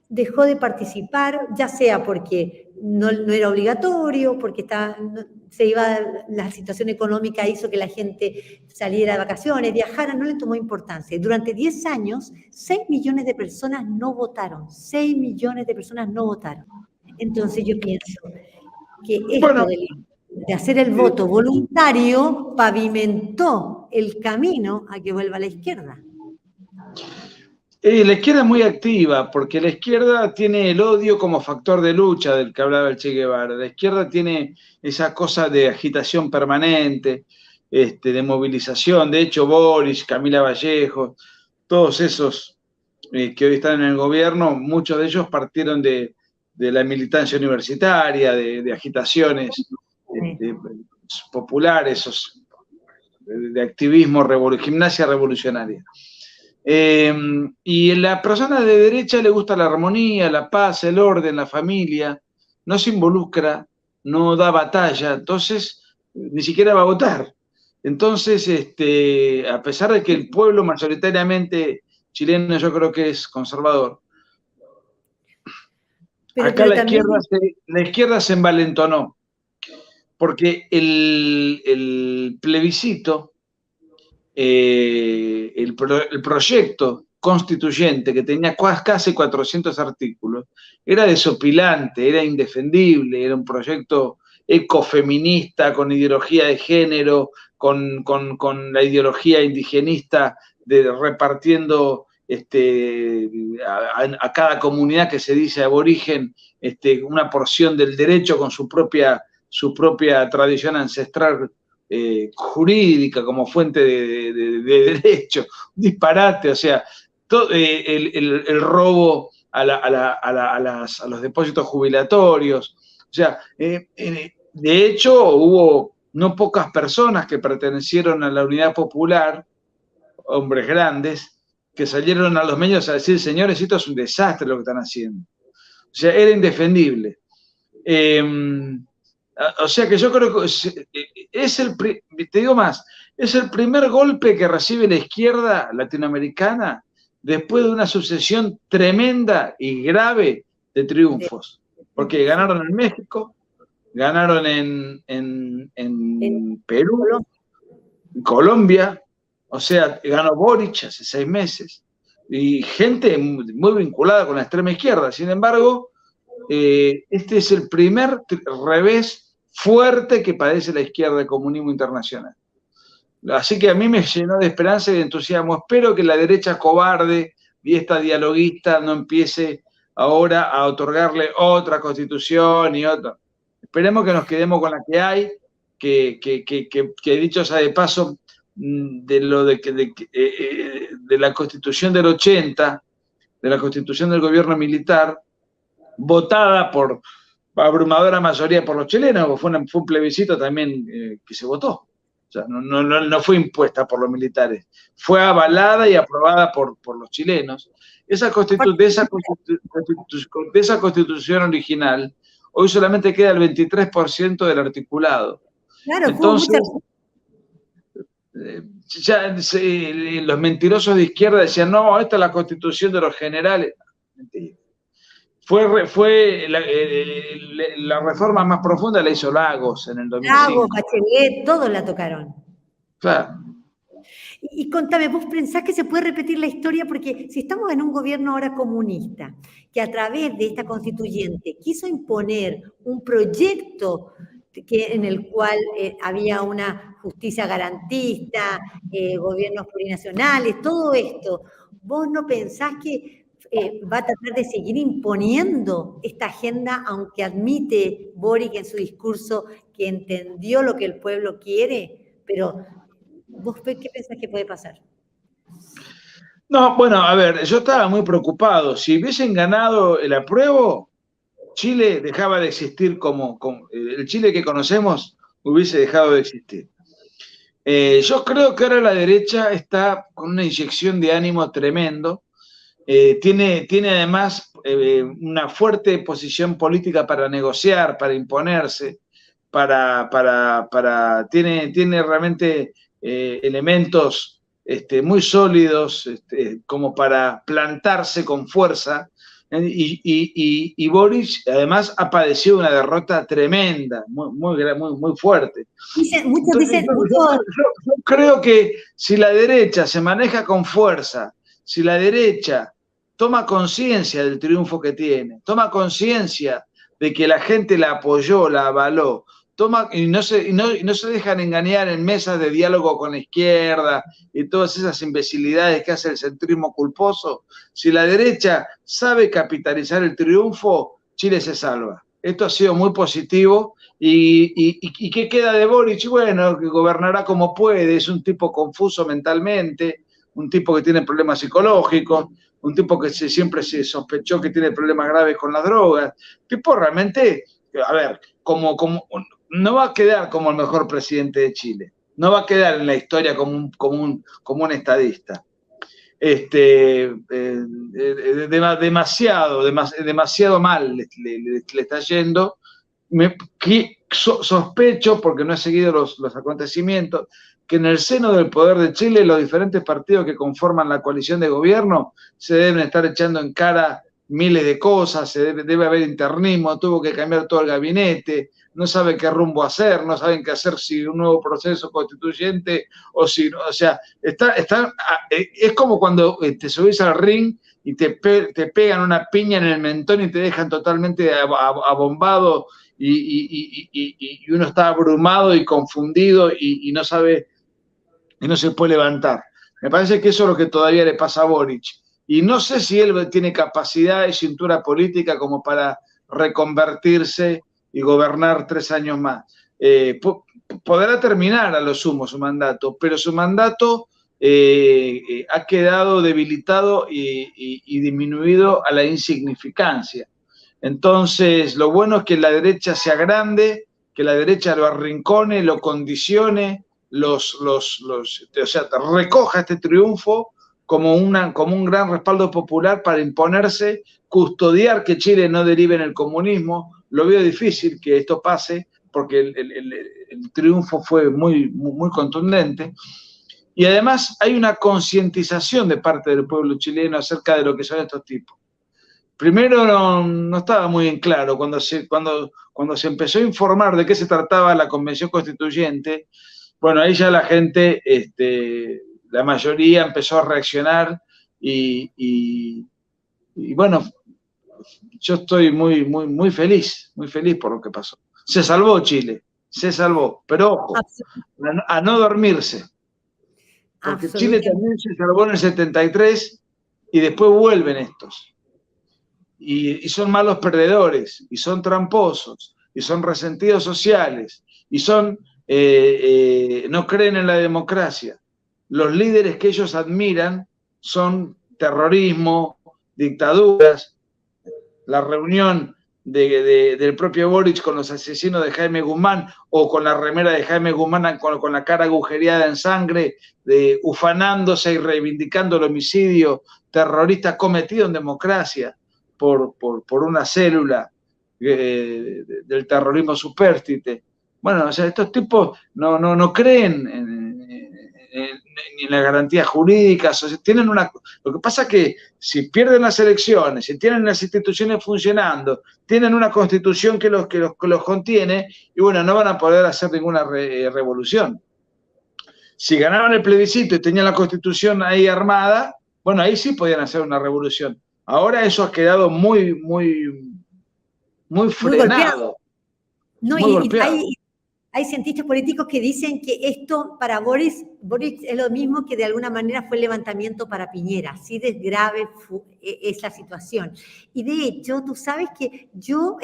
dejó de participar, ya sea porque no era obligatorio, porque la situación económica hizo que la gente saliera de vacaciones, viajara, no le tomó importancia. Durante 10 años, 6 millones de personas no votaron. 6 millones de personas no votaron. Entonces yo pienso que esto de hacer el voto voluntario pavimentó el camino a que vuelva a la izquierda. La izquierda es muy activa, porque la izquierda tiene el odio como factor de lucha del que hablaba el Che Guevara. La izquierda tiene esa cosa de agitación permanente, de movilización. De hecho, Boris, Camila Vallejo, todos esos que hoy están en el gobierno, muchos de ellos partieron de la militancia universitaria, de agitaciones populares, de activismo, gimnasia revolucionaria. Y la persona de derecha le gusta la armonía, la paz, el orden, la familia, no se involucra, no da batalla, entonces ni siquiera va a votar. Entonces, a pesar de que el pueblo mayoritariamente chileno yo creo que es conservador, acá la izquierda se envalentonó, porque el plebiscito, el proyecto constituyente, que tenía casi 400 artículos, era desopilante, era indefendible, era un proyecto ecofeminista, con ideología de género, con la ideología indigenista repartiendo a cada comunidad que se dice aborigen una porción del derecho con su propia tradición ancestral jurídica como fuente de derecho, un disparate, o sea, todo, el robo a los depósitos jubilatorios, o sea, de hecho hubo no pocas personas que pertenecieron a la Unidad Popular, hombres grandes, que salieron a los medios a decir, señores, esto es un desastre lo que están haciendo. O sea, era indefendible. O sea que yo creo que te digo más, es el primer golpe que recibe la izquierda latinoamericana después de una sucesión tremenda y grave de triunfos. Porque ganaron en México, ganaron en Perú, en Colombia, o sea, ganó Boric hace 6 meses, y gente muy vinculada con la extrema izquierda. Sin embargo, este es el primer revés fuerte que padece la izquierda del comunismo internacional. Así que a mí me llenó de esperanza y de entusiasmo. Espero que la derecha cobarde y esta dialoguista no empiece ahora a otorgarle otra constitución y otra. Esperemos que nos quedemos con la que hay, que dicho sea de paso, de la constitución del 80, de la constitución del gobierno militar, votada por abrumadora mayoría por los chilenos, fue un plebiscito también que se votó. O sea, no fue impuesta por los militares, fue avalada y aprobada por los chilenos. De esa constitución original, hoy solamente queda el 23% del articulado. Claro, entonces, ya los mentirosos de izquierda decían, no, esta es la constitución de los generales. Mentira. Fue la reforma más profunda la hizo Lagos en el 2005. Lagos, Bachelet, todos la tocaron. Claro. Y contame, ¿vos pensás que se puede repetir la historia? Porque si estamos en un gobierno ahora comunista, que a través de esta constituyente quiso imponer un proyecto en el cual había una justicia garantista, gobiernos plurinacionales, todo esto, ¿vos no pensás que va a tratar de seguir imponiendo esta agenda, aunque admite Boric en su discurso que entendió lo que el pueblo quiere? Pero ¿vos qué pensás que puede pasar? No, bueno, a ver, yo estaba muy preocupado. Si hubiesen ganado el apruebo, Chile dejaba de existir como el Chile que conocemos hubiese dejado de existir. Yo creo que ahora la derecha está con una inyección de ánimo tremendo. Tiene además una fuerte posición política para negociar, para imponerse, tiene realmente elementos muy sólidos como para plantarse con fuerza. Y Boric además ha padecido una derrota tremenda, muy fuerte. Yo creo que si la derecha se maneja con fuerza, si la derecha toma conciencia del triunfo que tiene, toma conciencia de que la gente la apoyó, la avaló, y no se dejan engañar en mesas de diálogo con la izquierda y todas esas imbecilidades que hace el centrismo culposo, si la derecha sabe capitalizar el triunfo, Chile se salva. Esto ha sido muy positivo. ¿Y qué queda de Boric? Bueno, que gobernará como puede, es un tipo confuso mentalmente, un tipo que tiene problemas psicológicos, un tipo que siempre se sospechó que tiene problemas graves con las drogas, tipo realmente, a ver, no va a quedar como el mejor presidente de Chile, No va a quedar en la historia como un estadista. Demasiado mal le está yendo. Sospecho, porque no he seguido los acontecimientos, que en el seno del poder de Chile los diferentes partidos que conforman la coalición de gobierno se deben estar echando en cara miles de cosas, debe haber internismo, tuvo que cambiar todo el gabinete, no saben qué rumbo hacer, no saben qué hacer, si un nuevo proceso constituyente o si, o sea, es como cuando te subís al ring y te pegan una piña en el mentón y te dejan totalmente abombado y uno está abrumado y confundido y no sabe, y no se puede levantar. Me parece que eso es lo que todavía le pasa a Boric. Y no sé si él tiene capacidad y cintura política como para reconvertirse y gobernar 3 años más. Podrá terminar a lo sumo su mandato, pero su mandato ha quedado debilitado y disminuido a la insignificancia. Entonces, lo bueno es que la derecha sea grande, que la derecha lo arrincone, lo condicione, o sea, recoja este triunfo como un gran respaldo popular para imponerse, custodiar que Chile no derive en el comunismo. Lo veo difícil que esto pase porque el triunfo fue muy, muy contundente. Y además hay una concientización de parte del pueblo chileno acerca de lo que son estos tipos. Primero no estaba muy en claro cuando se empezó a informar de qué se trataba la Convención Constituyente. Bueno, ahí ya la gente, la mayoría empezó a reaccionar y bueno, yo estoy muy feliz por lo que pasó. Se salvó Chile, se salvó, pero ojo, a no dormirse, porque Chile también se salvó en el 73 y después vuelven estos. Y son malos perdedores, y son tramposos, y son resentidos sociales, y no creen en la democracia. Los líderes que ellos admiran son terrorismo, dictaduras. La reunión del propio Boric con los asesinos de Jaime Guzmán, o con la remera de Jaime Guzmán con la cara agujereada en sangre, ufanándose y reivindicando el homicidio terrorista cometido en democracia por una célula del terrorismo supérstite. Bueno, o sea, estos tipos no creen ni en las garantías jurídicas. O sea, lo que pasa es que si pierden las elecciones, si tienen las instituciones funcionando, tienen una constitución que los contiene, y bueno, no van a poder hacer ninguna revolución. Si ganaban el plebiscito y tenían la constitución ahí armada, bueno, ahí sí podían hacer una revolución. Ahora eso ha quedado muy frenado. No, muy golpeado. Hay cientistas políticos que dicen que esto para Boric es lo mismo que de alguna manera fue el levantamiento para Piñera. Así de grave es la situación. Y de hecho, tú sabes que yo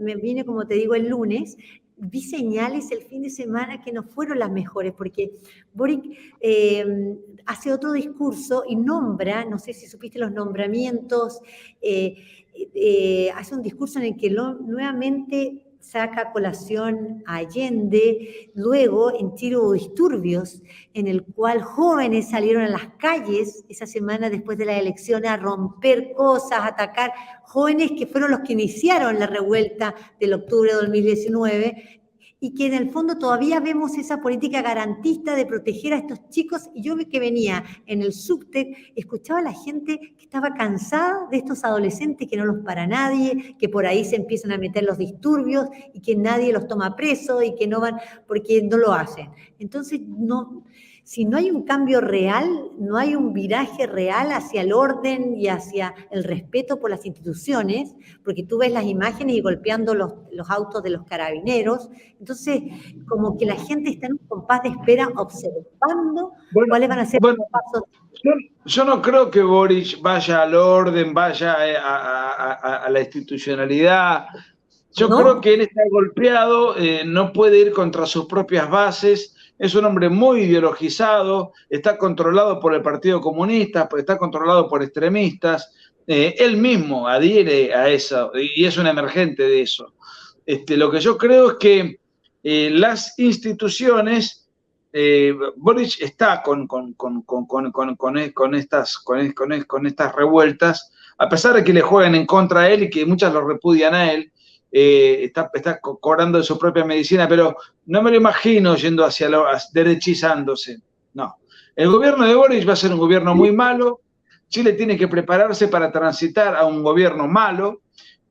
me vine, como te digo, el lunes, vi señales el fin de semana que no fueron las mejores, porque Boric hace otro discurso y nombra, no sé si supiste los nombramientos, hace un discurso en el que nuevamente saca a colación a Allende. Luego en Chile hubo disturbios en el cual jóvenes salieron a las calles esa semana después de la elección a romper cosas, a atacar, jóvenes que fueron los que iniciaron la revuelta del octubre de 2019, y que en el fondo todavía vemos esa política garantista de proteger a estos chicos. Y yo que venía en el subte, escuchaba a la gente que estaba cansada de estos adolescentes que no los para nadie, que por ahí se empiezan a meter los disturbios y que nadie los toma preso y que no van, porque no lo hacen. Entonces, si no hay un cambio real, no hay un viraje real hacia el orden y hacia el respeto por las instituciones, porque tú ves las imágenes y golpeando los autos de los carabineros, entonces como que la gente está en un compás de espera observando cuáles van a ser los pasos. Yo no creo que Boric vaya al orden, vaya a la institucionalidad. Yo creo que él está golpeado, no puede ir contra sus propias bases. Es un hombre muy ideologizado, está controlado por el Partido Comunista, está controlado por extremistas. Él mismo adhiere a eso y es un emergente de eso. Lo que yo creo es que las instituciones Boric está con estas revueltas, a pesar de que le juegan en contra a él y que muchas lo repudian a él, está cobrando de su propia medicina, pero no me lo imagino yendo derechizándose. No. El gobierno de Boric va a ser un gobierno muy malo. Chile tiene que prepararse para transitar a un gobierno malo,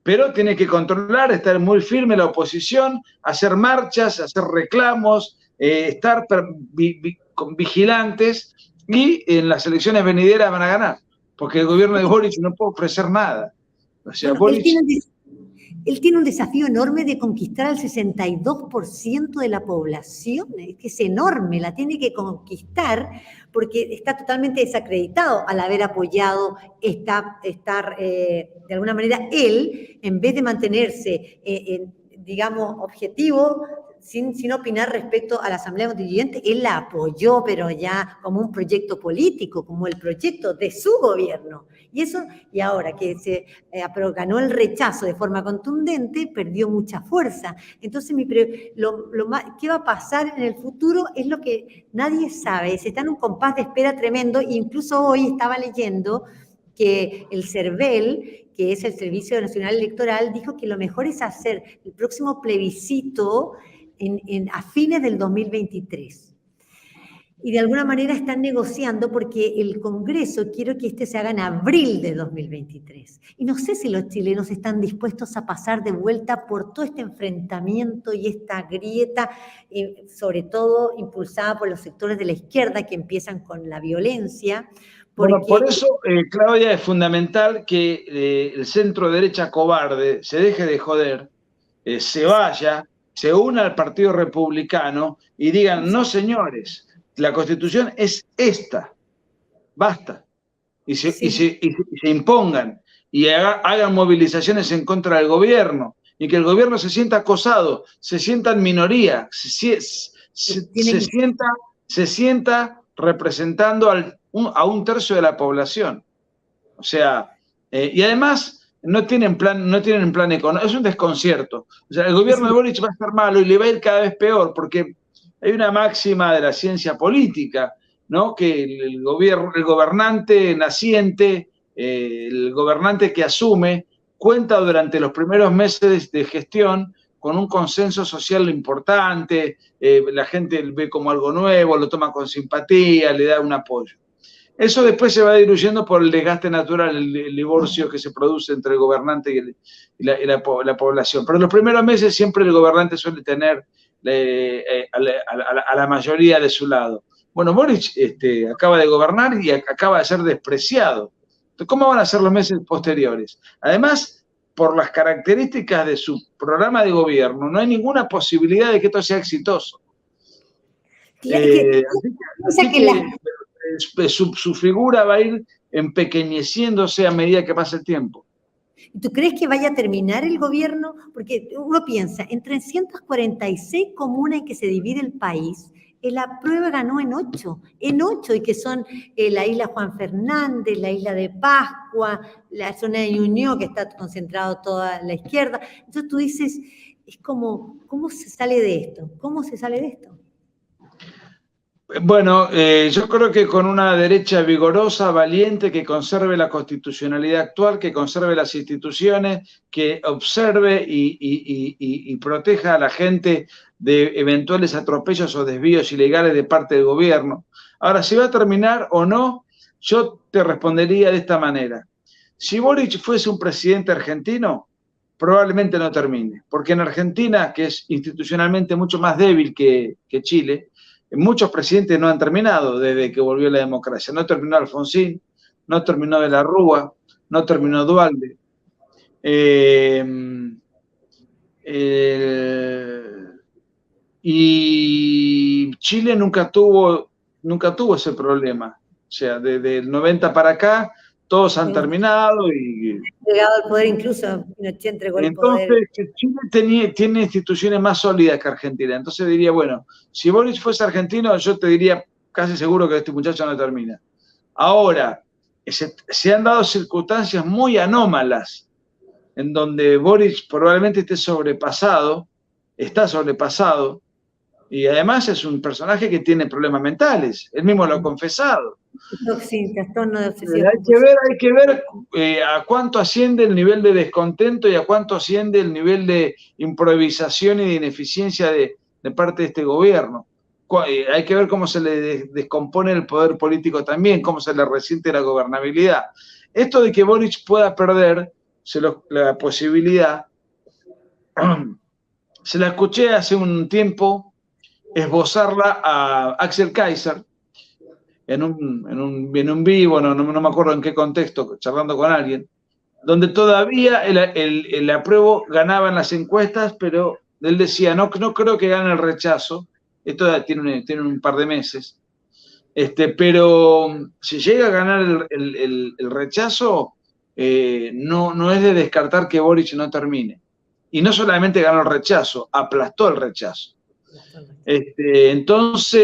pero tiene que controlar, estar muy firme la oposición, hacer marchas, hacer reclamos, estar vigilantes, y en las elecciones venideras van a ganar, porque el gobierno de Boric no puede ofrecer nada. O sea, bueno, Boric... Él tiene un desafío enorme de conquistar al 62% de la población, es que es enorme, la tiene que conquistar porque está totalmente desacreditado al haber apoyado de alguna manera él, en vez de mantenerse, digamos, objetivo, sin opinar respecto a la Asamblea Constituyente, él la apoyó, pero ya como un proyecto político, como el proyecto de su gobierno. Y ahora que ganó el rechazo de forma contundente, perdió mucha fuerza. Entonces, ¿qué va a pasar en el futuro? Es lo que nadie sabe. Se está en un compás de espera tremendo. Incluso hoy estaba leyendo que el CERVEL, que es el Servicio Nacional Electoral, dijo que lo mejor es hacer el próximo plebiscito a fines del 2023. Y de alguna manera están negociando porque el Congreso quiere que este se haga en abril de 2023. Y no sé si los chilenos están dispuestos a pasar de vuelta por todo este enfrentamiento y esta grieta, sobre todo impulsada por los sectores de la izquierda que empiezan con la violencia. Bueno, por eso, Claudia, es fundamental que el centro derecha cobarde se deje de joder, se vaya, se una al Partido Republicano y digan, no señores, la Constitución es esta, basta, y se impongan y hagan movilizaciones en contra del gobierno, y que el gobierno se sienta acosado, se sienta en minoría, se sienta representando a un tercio de la población. O sea, y además no tienen plan económico, es un desconcierto. O sea, el gobierno de Boric va a estar malo y le va a ir cada vez peor, porque hay una máxima de la ciencia política, ¿no? Que el gobernante naciente, el gobernante que asume, cuenta durante los primeros meses de gestión con un consenso social importante, la gente ve como algo nuevo, lo toma con simpatía, le da un apoyo. Eso después se va diluyendo por el desgaste natural, el divorcio que se produce entre el gobernante y la población. Pero en los primeros meses siempre el gobernante suele tener a la mayoría de su lado. Bueno, Boric acaba de gobernar y acaba de ser despreciado. Entonces, ¿cómo van a ser los meses posteriores? Además, por las características de su programa de gobierno, no hay ninguna posibilidad de que esto sea exitoso. Su figura va a ir empequeñeciéndose a medida que pasa el tiempo. ¿Tú crees que vaya a terminar el gobierno? Porque uno piensa, en 346 comunas en que se divide el país, el apruebo ganó en 8, y que son la isla Juan Fernández, la isla de Pascua, la zona de Ñuñoa, que está concentrado toda la izquierda. Entonces tú dices, es como, ¿cómo se sale de esto? ¿Cómo se sale de esto? Bueno, yo creo que con una derecha vigorosa, valiente, que conserve la constitucionalidad actual, que conserve las instituciones, que observe y proteja a la gente de eventuales atropellos o desvíos ilegales de parte del gobierno. Ahora, si va a terminar o no, yo te respondería de esta manera. Si Boric fuese un presidente argentino, probablemente no termine, porque en Argentina, que es institucionalmente mucho más débil que Chile, muchos presidentes no han terminado desde que volvió la democracia. No terminó Alfonsín, no terminó de la Rúa, no terminó Duhalde. Y Chile nunca tuvo ese problema. O sea, desde el 90 para acá, todos han terminado y... Llegado al poder incluso, Pinochet entregó el poder. Entonces, Chile tiene instituciones más sólidas que Argentina. Entonces diría, bueno, si Boric fuese argentino, yo te diría casi seguro que este muchacho no termina. Ahora, se han dado circunstancias muy anómalas en donde Boric probablemente está sobrepasado, Y además es un personaje que tiene problemas mentales, él mismo lo ha confesado. Sí, trastorno de obsesivo Hay que ver a cuánto asciende el nivel de descontento y a cuánto asciende el nivel de improvisación y de ineficiencia de parte de este gobierno. Hay que ver cómo se le descompone el poder político también, cómo se le resiente la gobernabilidad. Esto de que Boric pueda perder la posibilidad, se la escuché hace un tiempo esbozarla a Axel Kaiser en un vivo, no me acuerdo en qué contexto, charlando con alguien, donde todavía el apruebo ganaba en las encuestas, pero él decía, no creo que gane el rechazo, esto tiene un par de meses, pero si llega a ganar el rechazo, no es de descartar que Boric no termine. Y no solamente ganó el rechazo, aplastó el rechazo. Entonces,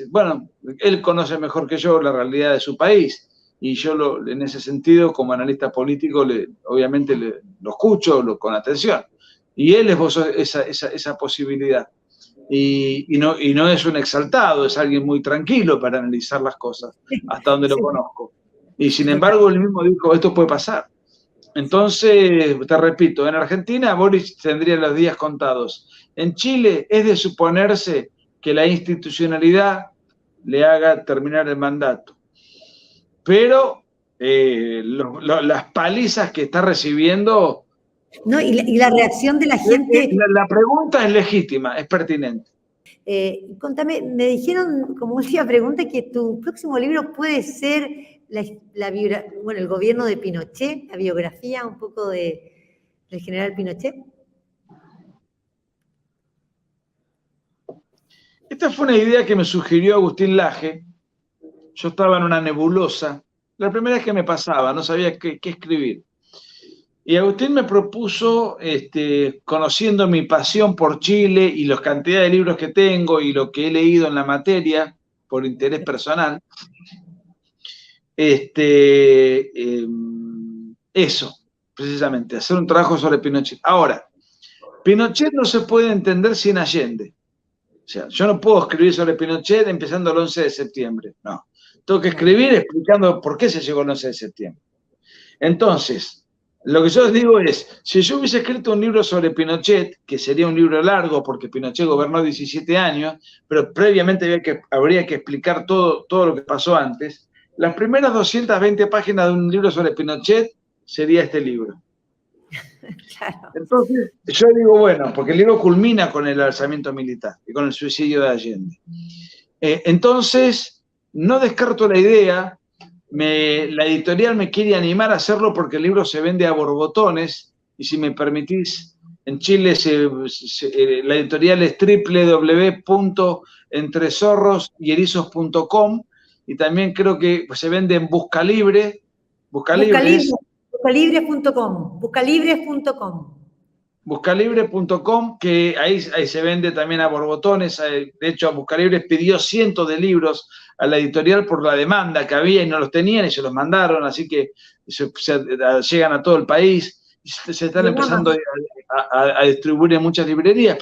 bueno, él conoce mejor que yo la realidad de su país y yo en ese sentido, como analista político, obviamente lo escucho con atención. Y él esbozó esa posibilidad. Y no es un exaltado, es alguien muy tranquilo para analizar las cosas, hasta donde lo conozco. Y sin embargo, él mismo dijo, esto puede pasar. Entonces, te repito, en Argentina Boric tendría los días contados. En Chile es de suponerse que la institucionalidad le haga terminar el mandato. Pero las palizas que está recibiendo... No, y la reacción de la gente... La pregunta es legítima, es pertinente. Contame, me dijeron como última pregunta que tu próximo libro puede ser el gobierno de Pinochet, la biografía un poco del general Pinochet. Esta fue una idea que me sugirió Agustín Laje. Yo estaba en una nebulosa. La primera vez que me pasaba, no sabía qué escribir. Y Agustín me propuso, conociendo mi pasión por Chile y la cantidad de libros que tengo y lo que he leído en la materia, por interés personal, eso, precisamente, hacer un trabajo sobre Pinochet. Ahora, Pinochet no se puede entender sin Allende. O sea, yo no puedo escribir sobre Pinochet empezando el 11 de septiembre, no. Tengo que escribir explicando por qué se llegó el 11 de septiembre. Entonces, lo que yo digo es, si yo hubiese escrito un libro sobre Pinochet, que sería un libro largo porque Pinochet gobernó 17 años, pero previamente habría que explicar todo lo que pasó antes, las primeras 220 páginas de un libro sobre Pinochet sería este libro. Claro. Entonces, yo digo, bueno, porque el libro culmina con el alzamiento militar y con el suicidio de Allende. Entonces, no descarto la idea. La editorial me quiere animar a hacerlo porque el libro se vende a borbotones y si me permitís, en Chile la editorial es www.entrezorroserizos.com y también creo que se vende en Buscalibre. Buscalibres.com. Buscalibre.com, que ahí se vende también a borbotones. De hecho, Buscalibre pidió cientos de libros a la editorial por la demanda que había y no los tenían y se los mandaron, así que llegan a todo el país y se están empezando a distribuir en muchas librerías,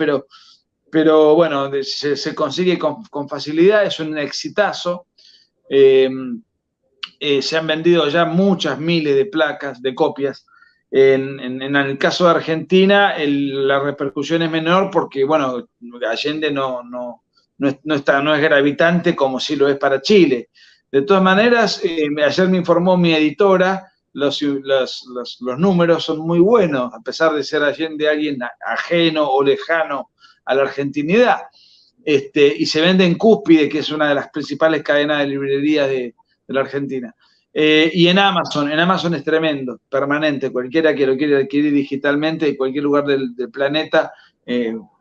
pero bueno, se consigue con facilidad, es un exitazo. Se han vendido ya muchas miles de placas, de copias. En el caso de Argentina, la repercusión es menor porque, bueno, Allende no es gravitante como sí lo es para Chile. De todas maneras, ayer me informó mi editora, los números son muy buenos, a pesar de ser Allende alguien ajeno o lejano a la argentinidad. Y se vende en Cúspide, que es una de las principales cadenas de librerías de la Argentina. Y en Amazon es tremendo, permanente, cualquiera que lo quiera adquirir digitalmente en cualquier lugar del planeta,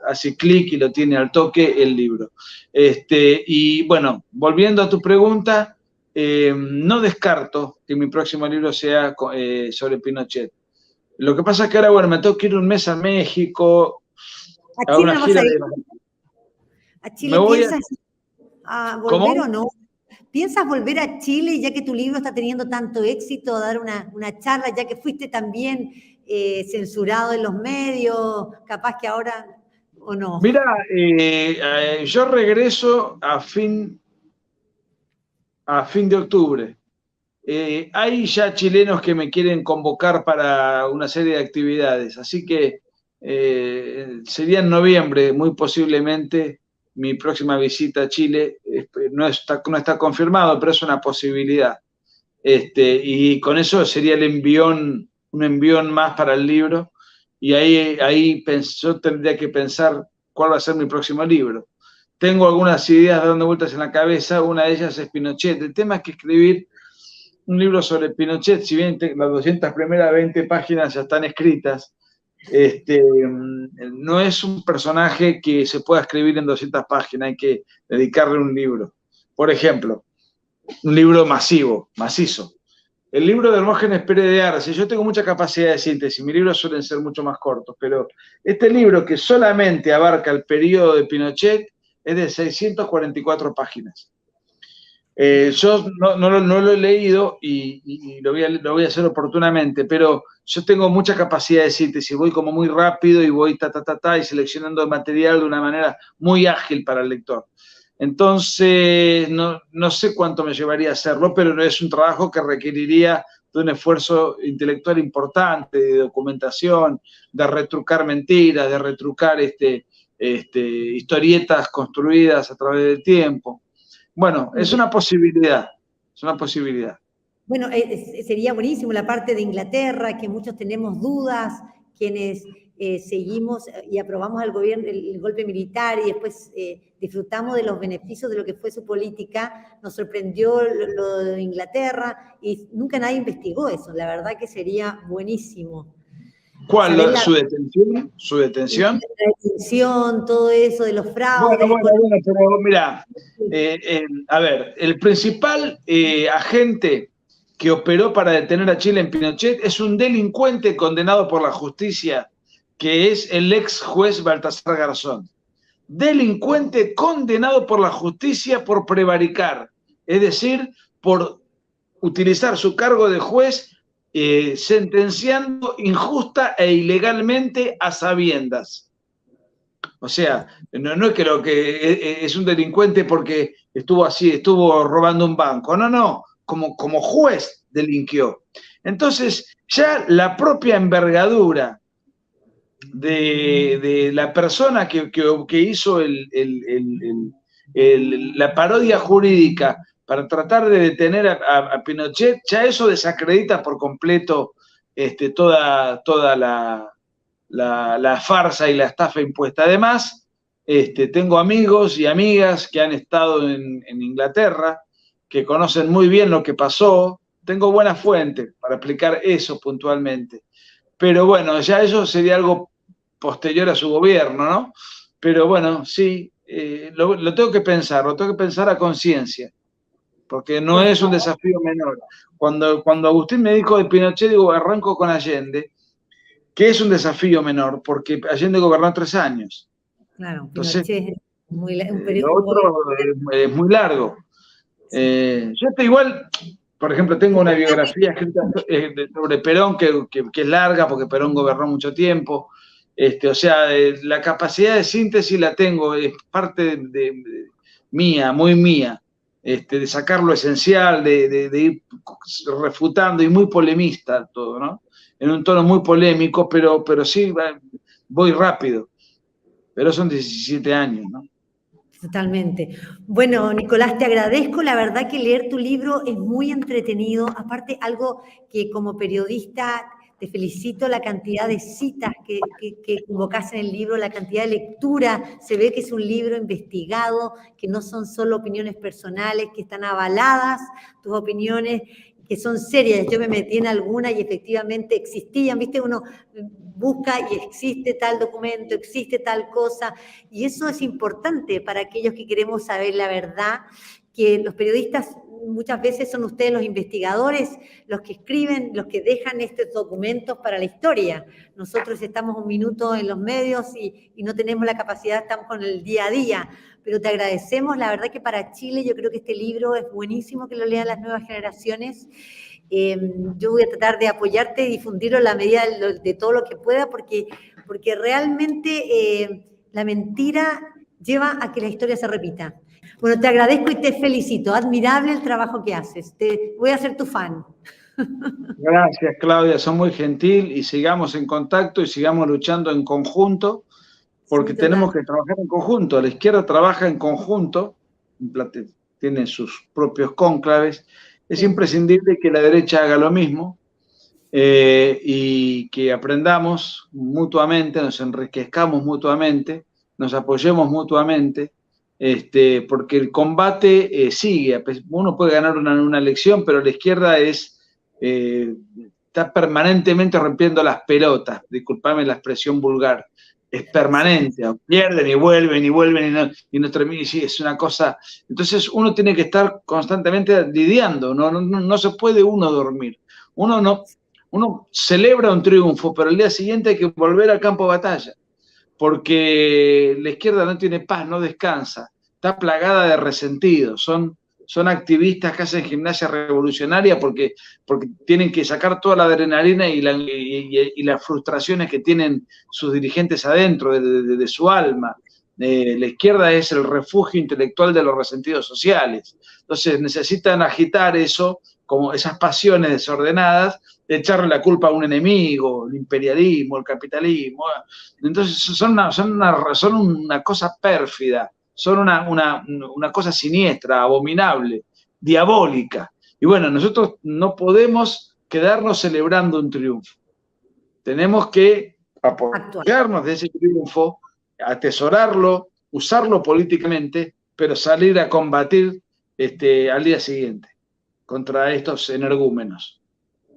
hace clic y lo tiene al toque el libro. Y bueno, volviendo a tu pregunta, no descarto que mi próximo libro sea sobre Pinochet. Lo que pasa es que ahora, bueno, me tengo que ir un mes a México, a una gira de... ¿A Chile piensas a volver o no? ¿Piensas volver a Chile ya que tu libro está teniendo tanto éxito, dar una charla, ya que fuiste también censurado en los medios, capaz que ahora, ¿o no? Mira, yo regreso a fin de octubre. Hay ya chilenos que me quieren convocar para una serie de actividades, así que sería en noviembre, muy posiblemente, mi próxima visita a Chile. No está confirmado, pero es una posibilidad. Y con eso sería un envión más para el libro, y ahí yo tendría que pensar cuál va a ser mi próximo libro. Tengo algunas ideas dando vueltas en la cabeza, una de ellas es Pinochet. El tema es que escribir un libro sobre Pinochet, si bien las 200 primeras 20 páginas ya están escritas, no es un personaje que se pueda escribir en 200 páginas, hay que dedicarle un libro. Por ejemplo, un libro macizo. El libro de Hermógenes Pérez de Arce, yo tengo mucha capacidad de síntesis, mis libros suelen ser mucho más cortos, pero este libro que solamente abarca el periodo de Pinochet es de 644 páginas. Yo no lo he leído y lo voy a hacer oportunamente, pero yo tengo mucha capacidad de síntesis, voy como muy rápido y voy y seleccionando el material de una manera muy ágil para el lector. Entonces, no sé cuánto me llevaría a hacerlo, pero es un trabajo que requeriría de un esfuerzo intelectual importante, de documentación, de retrucar mentiras, de retrucar historietas construidas a través del tiempo. Bueno, es una posibilidad, es una posibilidad. Bueno, sería buenísimo la parte de Inglaterra, que muchos tenemos dudas, quienes seguimos y aprobamos el golpe militar y después disfrutamos de los beneficios de lo que fue su política. Nos sorprendió lo de Inglaterra y nunca nadie investigó eso. La verdad que sería buenísimo. ¿Cuál? ¿Su detención? ¿Su detención? La detención, todo eso de los fraudes. Bueno, pero mira, a ver, el principal agente que operó para detener a Chile en Pinochet es un delincuente condenado por la justicia, que es el ex juez Baltasar Garzón. Delincuente condenado por la justicia por prevaricar, es decir, por utilizar su cargo de juez sentenciando injusta e ilegalmente a sabiendas. O sea, no es que es un delincuente porque estuvo robando un banco. No, como juez delinquió. Entonces, ya la propia envergadura de la persona que hizo la parodia jurídica para tratar de detener a Pinochet, ya eso desacredita por completo toda la farsa y la estafa impuesta. Además, tengo amigos y amigas que han estado en Inglaterra, que conocen muy bien lo que pasó. Tengo buenas fuentes para explicar eso puntualmente. Pero bueno, ya eso sería algo posterior a su gobierno, ¿no? Pero bueno, sí, lo tengo que pensar a conciencia, porque no es un desafío menor. Cuando Agustín me dijo de Pinochet, digo, arranco con Allende, que es un desafío menor, porque Allende gobernó 3 años. Claro, Entonces, Pinochet lo otro es muy largo. Yo igual, por ejemplo, tengo una biografía escrita sobre Perón que es larga, porque Perón gobernó mucho tiempo. O sea, la capacidad de síntesis la tengo, es parte mía, muy mía, de sacar lo esencial, de ir refutando, y muy polemista todo, ¿no? En un tono muy polémico, pero sí voy rápido. Pero son 17 años, ¿no? Totalmente. Bueno, Nicolás, te agradezco. La verdad que leer tu libro es muy entretenido. Aparte, algo que como periodista te felicito, la cantidad de citas que convocas en el libro, la cantidad de lectura. Se ve que es un libro investigado, que no son solo opiniones personales, que están avaladas tus opiniones, que son serias. Yo me metí en alguna y efectivamente existían, ¿viste? Uno busca y existe tal documento, existe tal cosa, y eso es importante para aquellos que queremos saber la verdad, que los periodistas muchas veces son ustedes los investigadores, los que escriben, los que dejan estos documentos para la historia. Nosotros estamos un minuto en los medios y no tenemos la capacidad, estamos con el día a día, pero te agradecemos. La verdad que para Chile yo creo que este libro es buenísimo que lo lean las nuevas generaciones. Yo voy a tratar de apoyarte y difundirlo a la medida de todo lo que pueda, porque realmente la mentira lleva a que la historia se repita. Bueno, te agradezco y te felicito. Admirable el trabajo que haces. Voy a ser tu fan. Gracias, Claudia, son muy gentil y sigamos en contacto y sigamos luchando en conjunto, porque Sí, tenemos que trabajar en conjunto. La izquierda trabaja en conjunto, tiene sus propios cónclaves. Es imprescindible que la derecha haga lo mismo y que aprendamos mutuamente, nos enriquezcamos mutuamente, nos apoyemos mutuamente, porque el combate sigue. Uno puede ganar una elección, pero la izquierda está permanentemente rompiendo las pelotas, disculpame la expresión vulgar, es permanente, pierden y vuelven y no terminan, y sí, es una cosa. Entonces uno tiene que estar constantemente lidiando, no se puede uno dormir. Uno celebra un triunfo, pero el día siguiente hay que volver al campo de batalla, porque la izquierda no tiene paz, no descansa, está plagada de resentidos, son activistas que hacen gimnasia revolucionaria porque tienen que sacar toda la adrenalina y las frustraciones que tienen sus dirigentes adentro de su alma. La izquierda es el refugio intelectual de los resentidos sociales. Entonces necesitan agitar eso, como esas pasiones desordenadas, de echarle la culpa a un enemigo, el imperialismo, el capitalismo. Entonces son una cosa pérfida, son una cosa siniestra, abominable, diabólica. Y bueno, nosotros no podemos quedarnos celebrando un triunfo. Tenemos que apoyarnos de ese triunfo, atesorarlo, usarlo políticamente, pero salir a combatir al día siguiente contra estos energúmenos.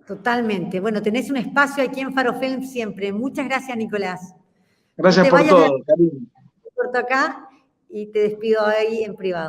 Totalmente. Bueno, tenés un espacio aquí en Faro Film siempre. Muchas gracias, Nicolás. Gracias por todo, cariño. Te corto acá y te despido ahí en privado.